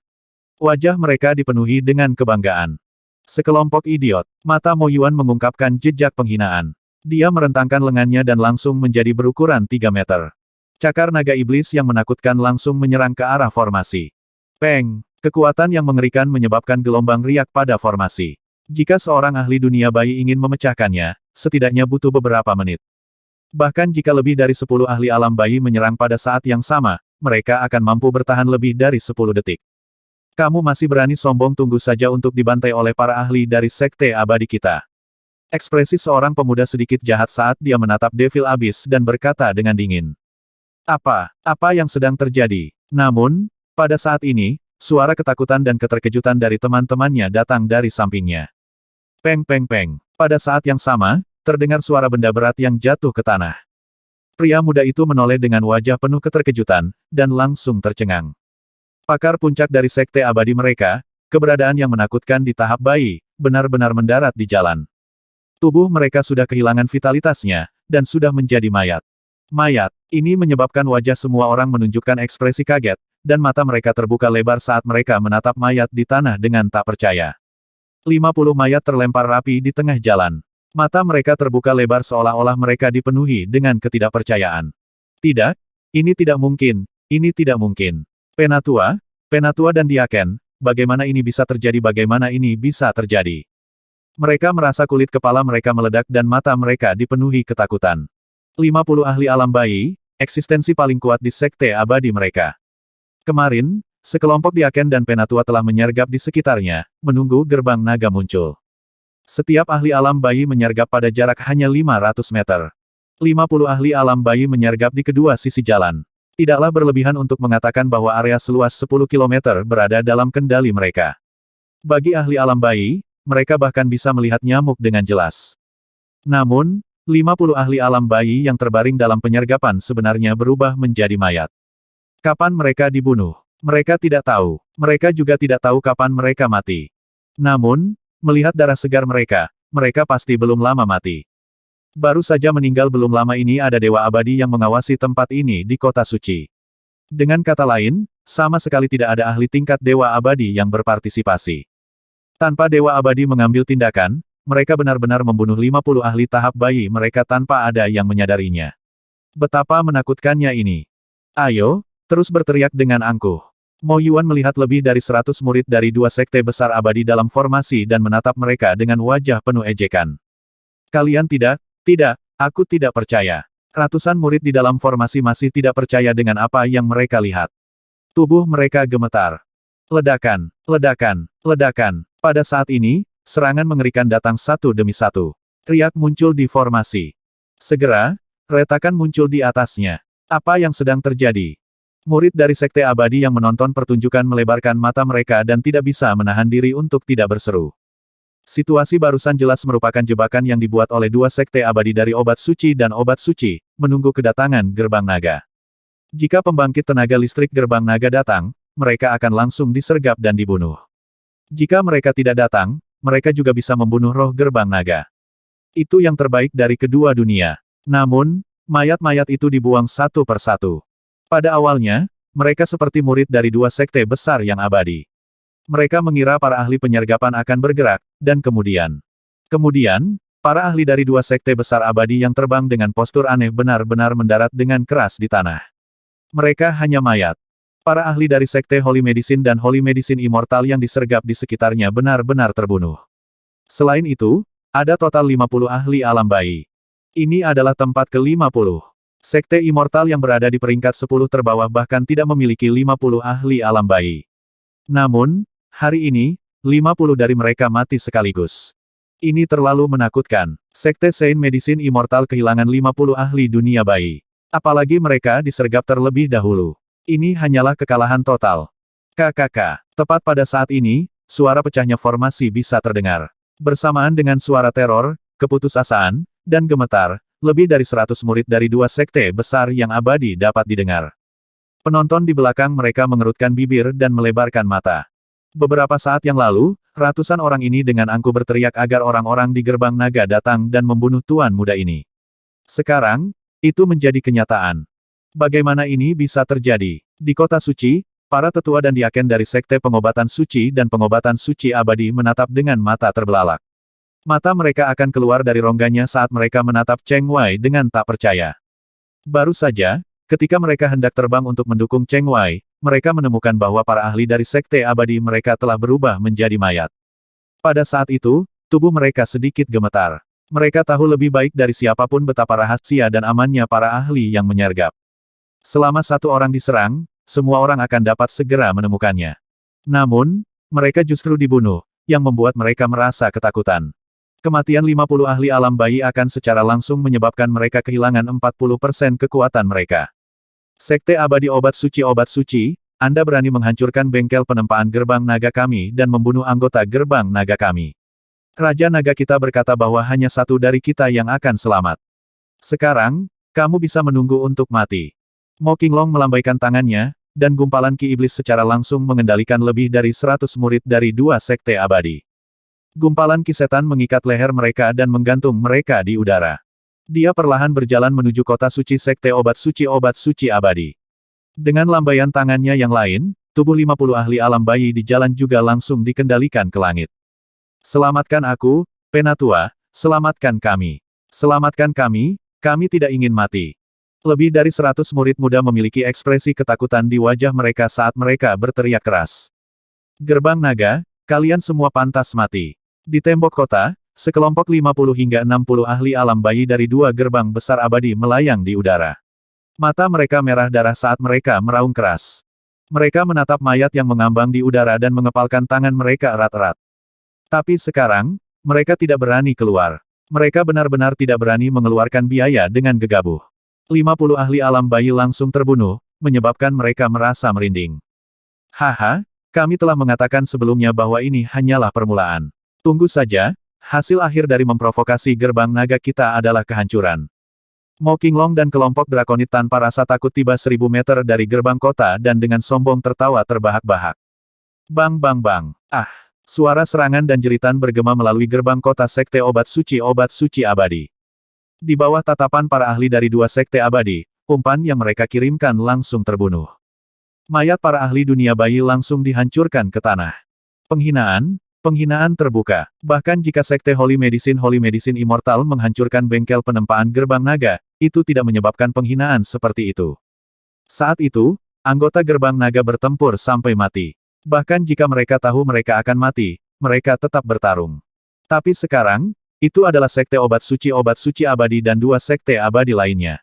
Wajah mereka dipenuhi dengan kebanggaan. Sekelompok idiot. Mata Mo Yuan mengungkapkan jejak penghinaan. Dia merentangkan lengannya dan langsung menjadi berukuran 3 meter. Cakar naga iblis yang menakutkan langsung menyerang ke arah formasi. Peng! Kekuatan yang mengerikan menyebabkan gelombang riak pada formasi. Jika seorang ahli dunia bayi ingin memecahkannya, setidaknya butuh beberapa menit. Bahkan jika lebih dari 10 ahli alam bayi menyerang pada saat yang sama, mereka akan mampu bertahan lebih dari 10 detik. Kamu masih berani sombong, tunggu saja untuk dibantai oleh para ahli dari Sekte Abadi kita. Ekspresi seorang pemuda sedikit jahat saat dia menatap Devil Abyss dan berkata dengan dingin. Apa yang sedang terjadi? Namun, pada saat ini, suara ketakutan dan keterkejutan dari teman-temannya datang dari sampingnya. Peng peng peng. Pada saat yang sama, terdengar suara benda berat yang jatuh ke tanah. Pria muda itu menoleh dengan wajah penuh keterkejutan, dan langsung tercengang. Pakar puncak dari Sekte Abadi mereka, keberadaan yang menakutkan di tahap bayi, benar-benar mendarat di jalan. Tubuh mereka sudah kehilangan vitalitasnya, dan sudah menjadi mayat. Mayat, ini menyebabkan wajah semua orang menunjukkan ekspresi kaget, dan mata mereka terbuka lebar saat mereka menatap mayat di tanah dengan tak percaya. 50 mayat terlempar rapi di tengah jalan. Mata mereka terbuka lebar seolah-olah mereka dipenuhi dengan ketidakpercayaan. Tidak, ini tidak mungkin, ini tidak mungkin. Penatua dan Diaken, bagaimana ini bisa terjadi, bagaimana ini bisa terjadi? Mereka merasa kulit kepala mereka meledak dan mata mereka dipenuhi ketakutan. 50 ahli alam bayi, eksistensi paling kuat di Sekte Abadi mereka. Kemarin, sekelompok Diaken dan Penatua telah menyergap di sekitarnya, menunggu gerbang naga muncul. Setiap ahli alam bayi menyergap pada jarak hanya 500 meter. 50 ahli alam bayi menyergap di kedua sisi jalan. Tidaklah berlebihan untuk mengatakan bahwa area seluas 10 km berada dalam kendali mereka. Bagi ahli alam bayi, mereka bahkan bisa melihat nyamuk dengan jelas. Namun, 50 ahli alam bayi yang terbaring dalam penyergapan sebenarnya berubah menjadi mayat. Kapan mereka dibunuh? Mereka tidak tahu. Mereka juga tidak tahu kapan mereka mati. Namun, melihat darah segar mereka, mereka pasti belum lama mati. Baru saja meninggal belum lama ini ada Dewa Abadi yang mengawasi tempat ini di Kota Suci. Dengan kata lain, sama sekali tidak ada ahli tingkat Dewa Abadi yang berpartisipasi. Tanpa Dewa Abadi mengambil tindakan, mereka benar-benar membunuh 50 ahli tahap bayi mereka tanpa ada yang menyadarinya. Betapa menakutkannya ini. Ayo, terus berteriak dengan angkuh. Mo Yuan melihat lebih dari 100 murid dari dua sekte besar abadi dalam formasi dan menatap mereka dengan wajah penuh ejekan. Kalian tidak, aku tidak percaya. Ratusan murid di dalam formasi masih tidak percaya dengan apa yang mereka lihat. Tubuh mereka gemetar. Ledakan, ledakan, ledakan. Pada saat ini, serangan mengerikan datang satu demi satu. Riak muncul di formasi. Segera, retakan muncul di atasnya. Apa yang sedang terjadi? Murid dari Sekte Abadi yang menonton pertunjukan melebarkan mata mereka dan tidak bisa menahan diri untuk tidak berseru. Situasi barusan jelas merupakan jebakan yang dibuat oleh dua Sekte Abadi dari Obat Suci dan Obat Suci, menunggu kedatangan Gerbang Naga. Jika pembangkit tenaga listrik Gerbang Naga datang, mereka akan langsung disergap dan dibunuh. Jika mereka tidak datang, mereka juga bisa membunuh roh Gerbang Naga. Itu yang terbaik dari kedua dunia. Namun, mayat-mayat itu dibuang satu persatu. Pada awalnya, mereka seperti murid dari dua sekte besar yang abadi. Mereka mengira para ahli penyergapan akan bergerak, dan kemudian, para ahli dari dua sekte besar abadi yang terbang dengan postur aneh benar-benar mendarat dengan keras di tanah. Mereka hanya mayat. Para ahli dari sekte Holy Medicine dan Holy Medicine Immortal yang disergap di sekitarnya benar-benar terbunuh. Selain itu, ada total 50 ahli alam bayi. Ini adalah tempat ke-50. Sekte Immortal yang berada di peringkat 10 terbawah bahkan tidak memiliki 50 ahli alam bayi. Namun, hari ini, 50 dari mereka mati sekaligus. Ini terlalu menakutkan. Sekte Saint Medicine Immortal kehilangan 50 ahli dunia bayi. Apalagi mereka disergap terlebih dahulu. Ini hanyalah kekalahan total. KKK. Tepat pada saat ini, suara pecahnya formasi bisa terdengar. Bersamaan dengan suara teror, keputusasaan, dan gemetar, lebih dari 100 murid dari dua sekte besar yang abadi dapat didengar. Penonton di belakang mereka mengerutkan bibir dan melebarkan mata. Beberapa saat yang lalu, ratusan orang ini dengan angkuh berteriak agar orang-orang di Gerbang Naga datang dan membunuh tuan muda ini. Sekarang, itu menjadi kenyataan. Bagaimana ini bisa terjadi? Di Kota Suci, para tetua dan diaken dari Sekte Pengobatan Suci dan Pengobatan Suci Abadi menatap dengan mata terbelalak. Mata mereka akan keluar dari rongganya saat mereka menatap Cheng Wei dengan tak percaya. Baru saja, ketika mereka hendak terbang untuk mendukung Cheng Wei, mereka menemukan bahwa para ahli dari Sekte Abadi mereka telah berubah menjadi mayat. Pada saat itu, tubuh mereka sedikit gemetar. Mereka tahu lebih baik dari siapapun betapa rahasia dan amannya para ahli yang menyergap. Selama satu orang diserang, semua orang akan dapat segera menemukannya. Namun, mereka justru dibunuh, yang membuat mereka merasa ketakutan. Kematian 50 ahli alam bayi akan secara langsung menyebabkan mereka kehilangan 40% kekuatan mereka. Sekte Abadi Obat Suci, Anda berani menghancurkan bengkel penempaan gerbang naga kami dan membunuh anggota gerbang naga kami. Raja naga kita berkata bahwa hanya satu dari kita yang akan selamat. Sekarang, kamu bisa menunggu untuk mati. Mo Qinglong melambaikan tangannya, dan gumpalan Ki Iblis secara langsung mengendalikan lebih dari 100 murid dari dua Sekte Abadi. Gumpalan Ki Setan mengikat leher mereka dan menggantung mereka di udara. Dia perlahan berjalan menuju kota suci Sekte Obat Suci Abadi. Dengan lambaian tangannya yang lain, tubuh 50 ahli alam bayi di jalan juga langsung dikendalikan ke langit. Selamatkan aku, Penatua, selamatkan kami. Selamatkan kami tidak ingin mati. Lebih dari 100 murid muda memiliki ekspresi ketakutan di wajah mereka saat mereka berteriak keras. Gerbang naga, kalian semua pantas mati. Di tembok kota, sekelompok 50 hingga 60 ahli alam bayi dari dua gerbang besar abadi melayang di udara. Mata mereka merah darah saat mereka meraung keras. Mereka menatap mayat yang mengambang di udara dan mengepalkan tangan mereka erat-erat. Tapi sekarang, mereka tidak berani keluar. Mereka benar-benar tidak berani mengeluarkan biaya dengan gegabah. 50 ahli alam bayi langsung terbunuh, menyebabkan mereka merasa merinding. Haha, kami telah mengatakan sebelumnya bahwa ini hanyalah permulaan. Tunggu saja, hasil akhir dari memprovokasi gerbang naga kita adalah kehancuran. Mo Qinglong dan kelompok drakonit tanpa rasa takut tiba 1000 meter dari gerbang kota dan dengan sombong tertawa terbahak-bahak. Bang bang bang. Ah! Suara serangan dan jeritan bergema melalui gerbang kota Sekte Obat Suci Abadi. Di bawah tatapan para ahli dari dua Sekte Abadi, umpan yang mereka kirimkan langsung terbunuh. Mayat para ahli dunia bayi langsung dihancurkan ke tanah. Penghinaan terbuka. Bahkan jika Sekte Holy Medicine Immortal menghancurkan bengkel penempaan gerbang naga, itu tidak menyebabkan penghinaan seperti itu. Saat itu, anggota gerbang naga bertempur sampai mati. Bahkan jika mereka tahu mereka akan mati, mereka tetap bertarung. Tapi sekarang, itu adalah Sekte Obat Suci Abadi dan dua Sekte Abadi lainnya.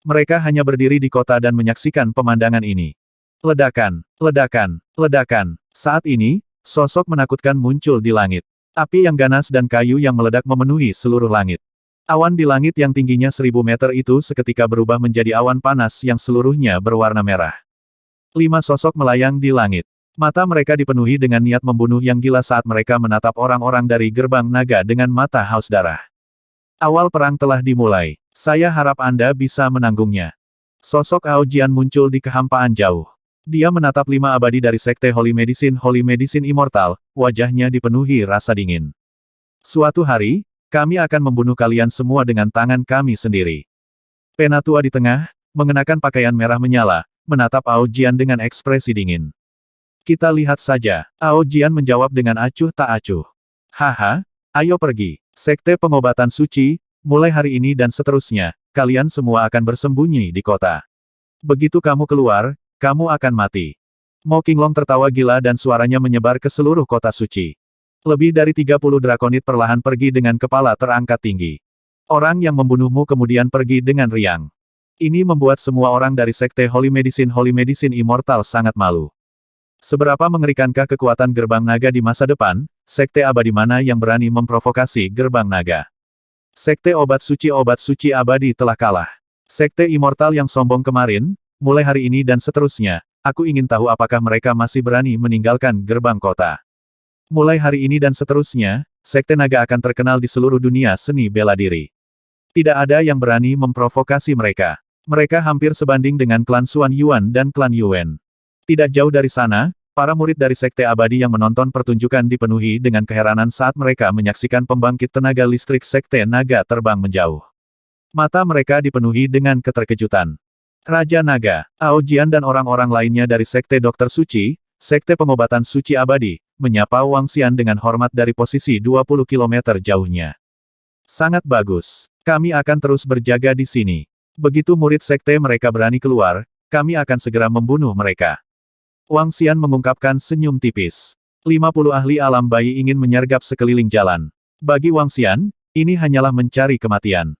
Mereka hanya berdiri di kota dan menyaksikan pemandangan ini. Ledakan, ledakan, ledakan. Saat ini, sosok menakutkan muncul di langit. Api yang ganas dan kayu yang meledak memenuhi seluruh langit. Awan di langit yang tingginya 1000 meter itu seketika berubah menjadi awan panas yang seluruhnya berwarna merah. 5 sosok melayang di langit. Mata mereka dipenuhi dengan niat membunuh yang gila saat mereka menatap orang-orang dari gerbang naga dengan mata haus darah. Awal perang telah dimulai. Saya harap Anda bisa menanggungnya. Sosok Ao Jian muncul di kehampaan jauh. Dia menatap 5 abadi dari Sekte Holy Medicine Immortal, wajahnya dipenuhi rasa dingin. Suatu hari, kami akan membunuh kalian semua dengan tangan kami sendiri. Penatua di tengah, mengenakan pakaian merah menyala, menatap Ao Jian dengan ekspresi dingin. Kita lihat saja, Ao Jian menjawab dengan acuh tak acuh. Haha, ayo pergi. Sekte Pengobatan Suci, mulai hari ini dan seterusnya, kalian semua akan bersembunyi di kota. Begitu kamu keluar, kamu akan mati. Mo Qinglong tertawa gila dan suaranya menyebar ke seluruh kota suci. Lebih dari 30 drakonit perlahan pergi dengan kepala terangkat tinggi. Orang yang membunuhmu kemudian pergi dengan riang. Ini membuat semua orang dari Sekte Holy Medicine Immortal sangat malu. Seberapa mengerikankah kekuatan gerbang naga di masa depan, Sekte Abadi mana yang berani memprovokasi gerbang naga? Sekte Obat Suci Abadi telah kalah. Sekte Immortal yang sombong kemarin, mulai hari ini dan seterusnya, aku ingin tahu apakah mereka masih berani meninggalkan gerbang kota. Mulai hari ini dan seterusnya, Sekte Naga akan terkenal di seluruh dunia seni bela diri. Tidak ada yang berani memprovokasi mereka. Mereka hampir sebanding dengan klan Xuan Yuan dan klan Yuen. Tidak jauh dari sana, para murid dari Sekte Abadi yang menonton pertunjukan dipenuhi dengan keheranan saat mereka menyaksikan pembangkit tenaga listrik Sekte Naga terbang menjauh. Mata mereka dipenuhi dengan keterkejutan. Raja Naga, Ao Jian dan orang-orang lainnya dari Sekte Dokter Suci, Sekte Pengobatan Suci Abadi, menyapa Wang Xian dengan hormat dari posisi 20 kilometer jauhnya. Sangat bagus. Kami akan terus berjaga di sini. Begitu murid sekte mereka berani keluar, kami akan segera membunuh mereka. Wang Xian mengungkapkan senyum tipis. 50 ahli alam bayi ingin menyergap sekeliling jalan. Bagi Wang Xian, ini hanyalah mencari kematian.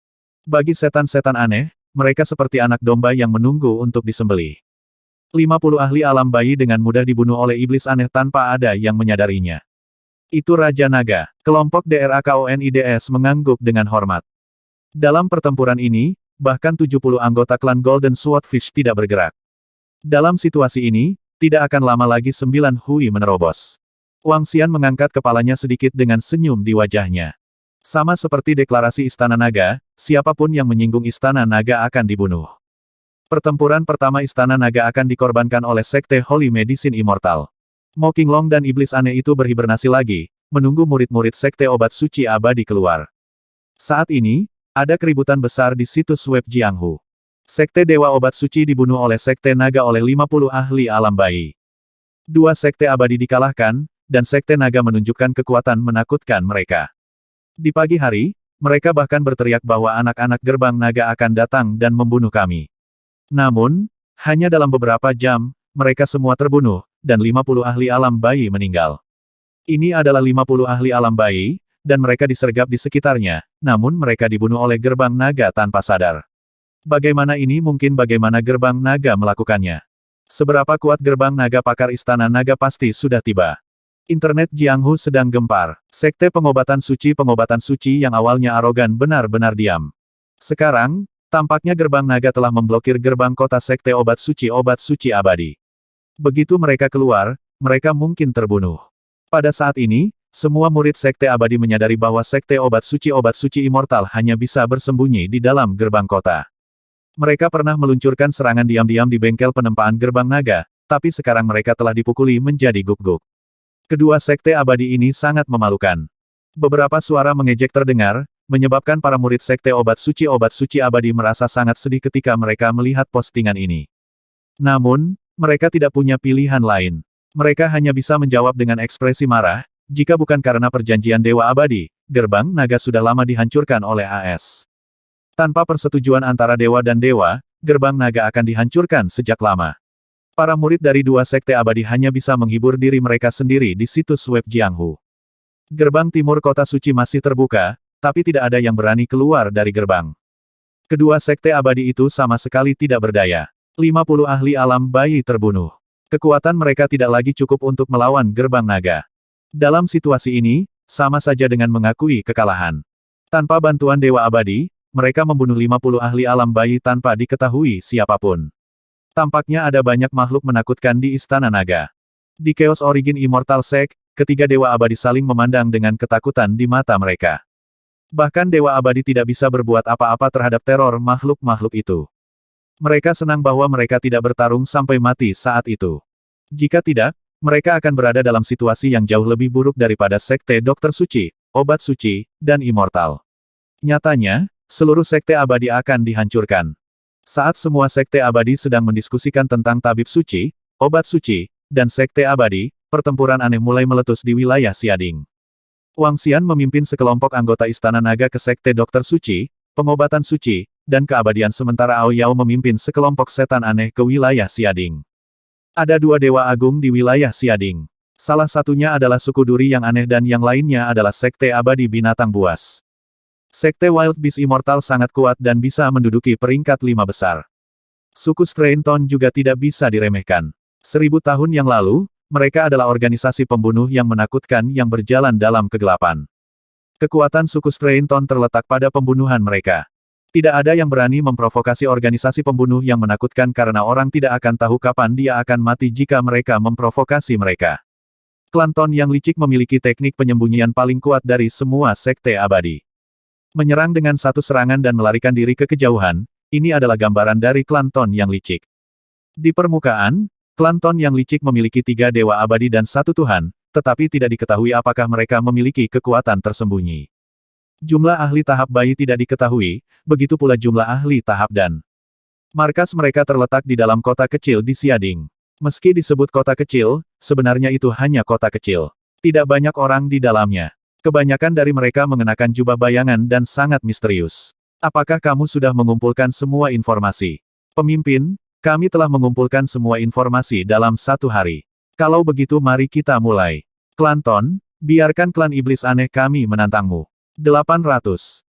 Bagi setan-setan aneh, mereka seperti anak domba yang menunggu untuk disembelih. 50 ahli alam bayi dengan mudah dibunuh oleh iblis aneh tanpa ada yang menyadarinya. Itu Raja Naga. Kelompok DRAKONIDS mengangguk dengan hormat. Dalam pertempuran ini, bahkan 70 anggota klan Golden Swordfish tidak bergerak. Dalam situasi ini, tidak akan lama lagi 9 Hui menerobos. Wang Xian mengangkat kepalanya sedikit dengan senyum di wajahnya. Sama seperti deklarasi Istana Naga, siapapun yang menyinggung Istana Naga akan dibunuh. Pertempuran pertama Istana Naga akan dikorbankan oleh Sekte Holy Medicine Immortal. Mo Qinglong dan iblis aneh itu berhibernasi lagi, menunggu murid-murid Sekte Obat Suci Abadi keluar. Saat ini, ada keributan besar di situs web Jianghu. Sekte Dewa Obat Suci dibunuh oleh Sekte Naga oleh 50 ahli alam bayi. 2 Sekte Abadi dikalahkan, dan Sekte Naga menunjukkan kekuatan menakutkan mereka. Di pagi hari, mereka bahkan berteriak bahwa anak-anak gerbang naga akan datang dan membunuh kami. Namun, hanya dalam beberapa jam, mereka semua terbunuh, dan 50 ahli alam bayi meninggal. Ini adalah 50 ahli alam bayi, dan mereka disergap di sekitarnya, namun mereka dibunuh oleh gerbang naga tanpa sadar. Bagaimana ini mungkin? Bagaimana gerbang naga melakukannya? Seberapa kuat gerbang naga? Pakar Istana Naga pasti sudah tiba. Internet Jianghu sedang gempar. Sekte pengobatan suci yang awalnya arogan benar-benar diam. Sekarang, tampaknya gerbang naga telah memblokir gerbang kota Sekte Obat Suci Abadi. Begitu mereka keluar, mereka mungkin terbunuh. Pada saat ini, semua murid Sekte Abadi menyadari bahwa Sekte Obat Suci Immortal hanya bisa bersembunyi di dalam gerbang kota. Mereka pernah meluncurkan serangan diam-diam di bengkel penempaan gerbang naga, tapi sekarang mereka telah dipukuli menjadi guk-guk. Kedua Sekte Abadi ini sangat memalukan. Beberapa suara mengejek terdengar, menyebabkan para murid Sekte Obat Suci Abadi merasa sangat sedih ketika mereka melihat postingan ini. Namun, mereka tidak punya pilihan lain. Mereka hanya bisa menjawab dengan ekspresi marah, jika bukan karena perjanjian Dewa Abadi, gerbang naga sudah lama dihancurkan oleh AS. Tanpa persetujuan antara dewa dan dewa, gerbang naga akan dihancurkan sejak lama. Para murid dari 2 Sekte Abadi hanya bisa menghibur diri mereka sendiri di situs web Jianghu. Gerbang timur kota suci masih terbuka, tapi tidak ada yang berani keluar dari gerbang. Kedua Sekte Abadi itu sama sekali tidak berdaya. 50 ahli alam bayi terbunuh. Kekuatan mereka tidak lagi cukup untuk melawan gerbang naga. Dalam situasi ini, sama saja dengan mengakui kekalahan. Tanpa bantuan Dewa Abadi, mereka membunuh 50 ahli alam bayi tanpa diketahui siapapun. Tampaknya ada banyak makhluk menakutkan di Istana Naga. Di Chaos Origin Immortal Sect, ketiga Dewa Abadi saling memandang dengan ketakutan di mata mereka. Bahkan Dewa Abadi tidak bisa berbuat apa-apa terhadap teror makhluk-makhluk itu. Mereka senang bahwa mereka tidak bertarung sampai mati saat itu. Jika tidak, mereka akan berada dalam situasi yang jauh lebih buruk daripada Sekte Dokter Suci, Obat Suci, dan Immortal. Nyatanya, seluruh Sekte Abadi akan dihancurkan. Saat semua Sekte Abadi sedang mendiskusikan tentang Tabib Suci, Obat Suci, dan Sekte Abadi, pertempuran aneh mulai meletus di wilayah Xiading. Wang Xian memimpin sekelompok anggota Istana Naga ke Sekte Dokter Suci, Pengobatan Suci, dan Keabadian sementara Ao Yao memimpin sekelompok setan aneh ke wilayah Xiading. Ada 2 Dewa Agung di wilayah Xiading. Salah satunya adalah suku duri yang aneh dan yang lainnya adalah Sekte Abadi Binatang Buas. Sekte Wild Beast Immortal sangat kuat dan bisa menduduki peringkat 5 besar. Suku Strainton juga tidak bisa diremehkan. 1000 tahun yang lalu, mereka adalah organisasi pembunuh yang menakutkan yang berjalan dalam kegelapan. Kekuatan suku Strainton terletak pada pembunuhan mereka. Tidak ada yang berani memprovokasi organisasi pembunuh yang menakutkan karena orang tidak akan tahu kapan dia akan mati jika mereka memprovokasi mereka. Klan Ton yang licik memiliki teknik penyembunyian paling kuat dari semua Sekte Abadi. Menyerang dengan satu serangan dan melarikan diri ke kejauhan, ini adalah gambaran dari klan Ton yang licik. Di permukaan, klan Ton yang licik memiliki 3 Dewa Abadi dan 1 Tuhan, tetapi tidak diketahui apakah mereka memiliki kekuatan tersembunyi. Jumlah ahli tahap bayi tidak diketahui, begitu pula jumlah ahli tahap dan. Markas mereka terletak di dalam kota kecil di Xiading. Meski disebut kota kecil, sebenarnya itu hanya kota kecil. Tidak banyak orang di dalamnya. Kebanyakan dari mereka mengenakan jubah bayangan dan sangat misterius. Apakah kamu sudah mengumpulkan semua informasi? Pemimpin, kami telah mengumpulkan semua informasi dalam 1 hari. Kalau begitu mari kita mulai. Klan Ton, biarkan klan iblis aneh kami menantangmu. 800.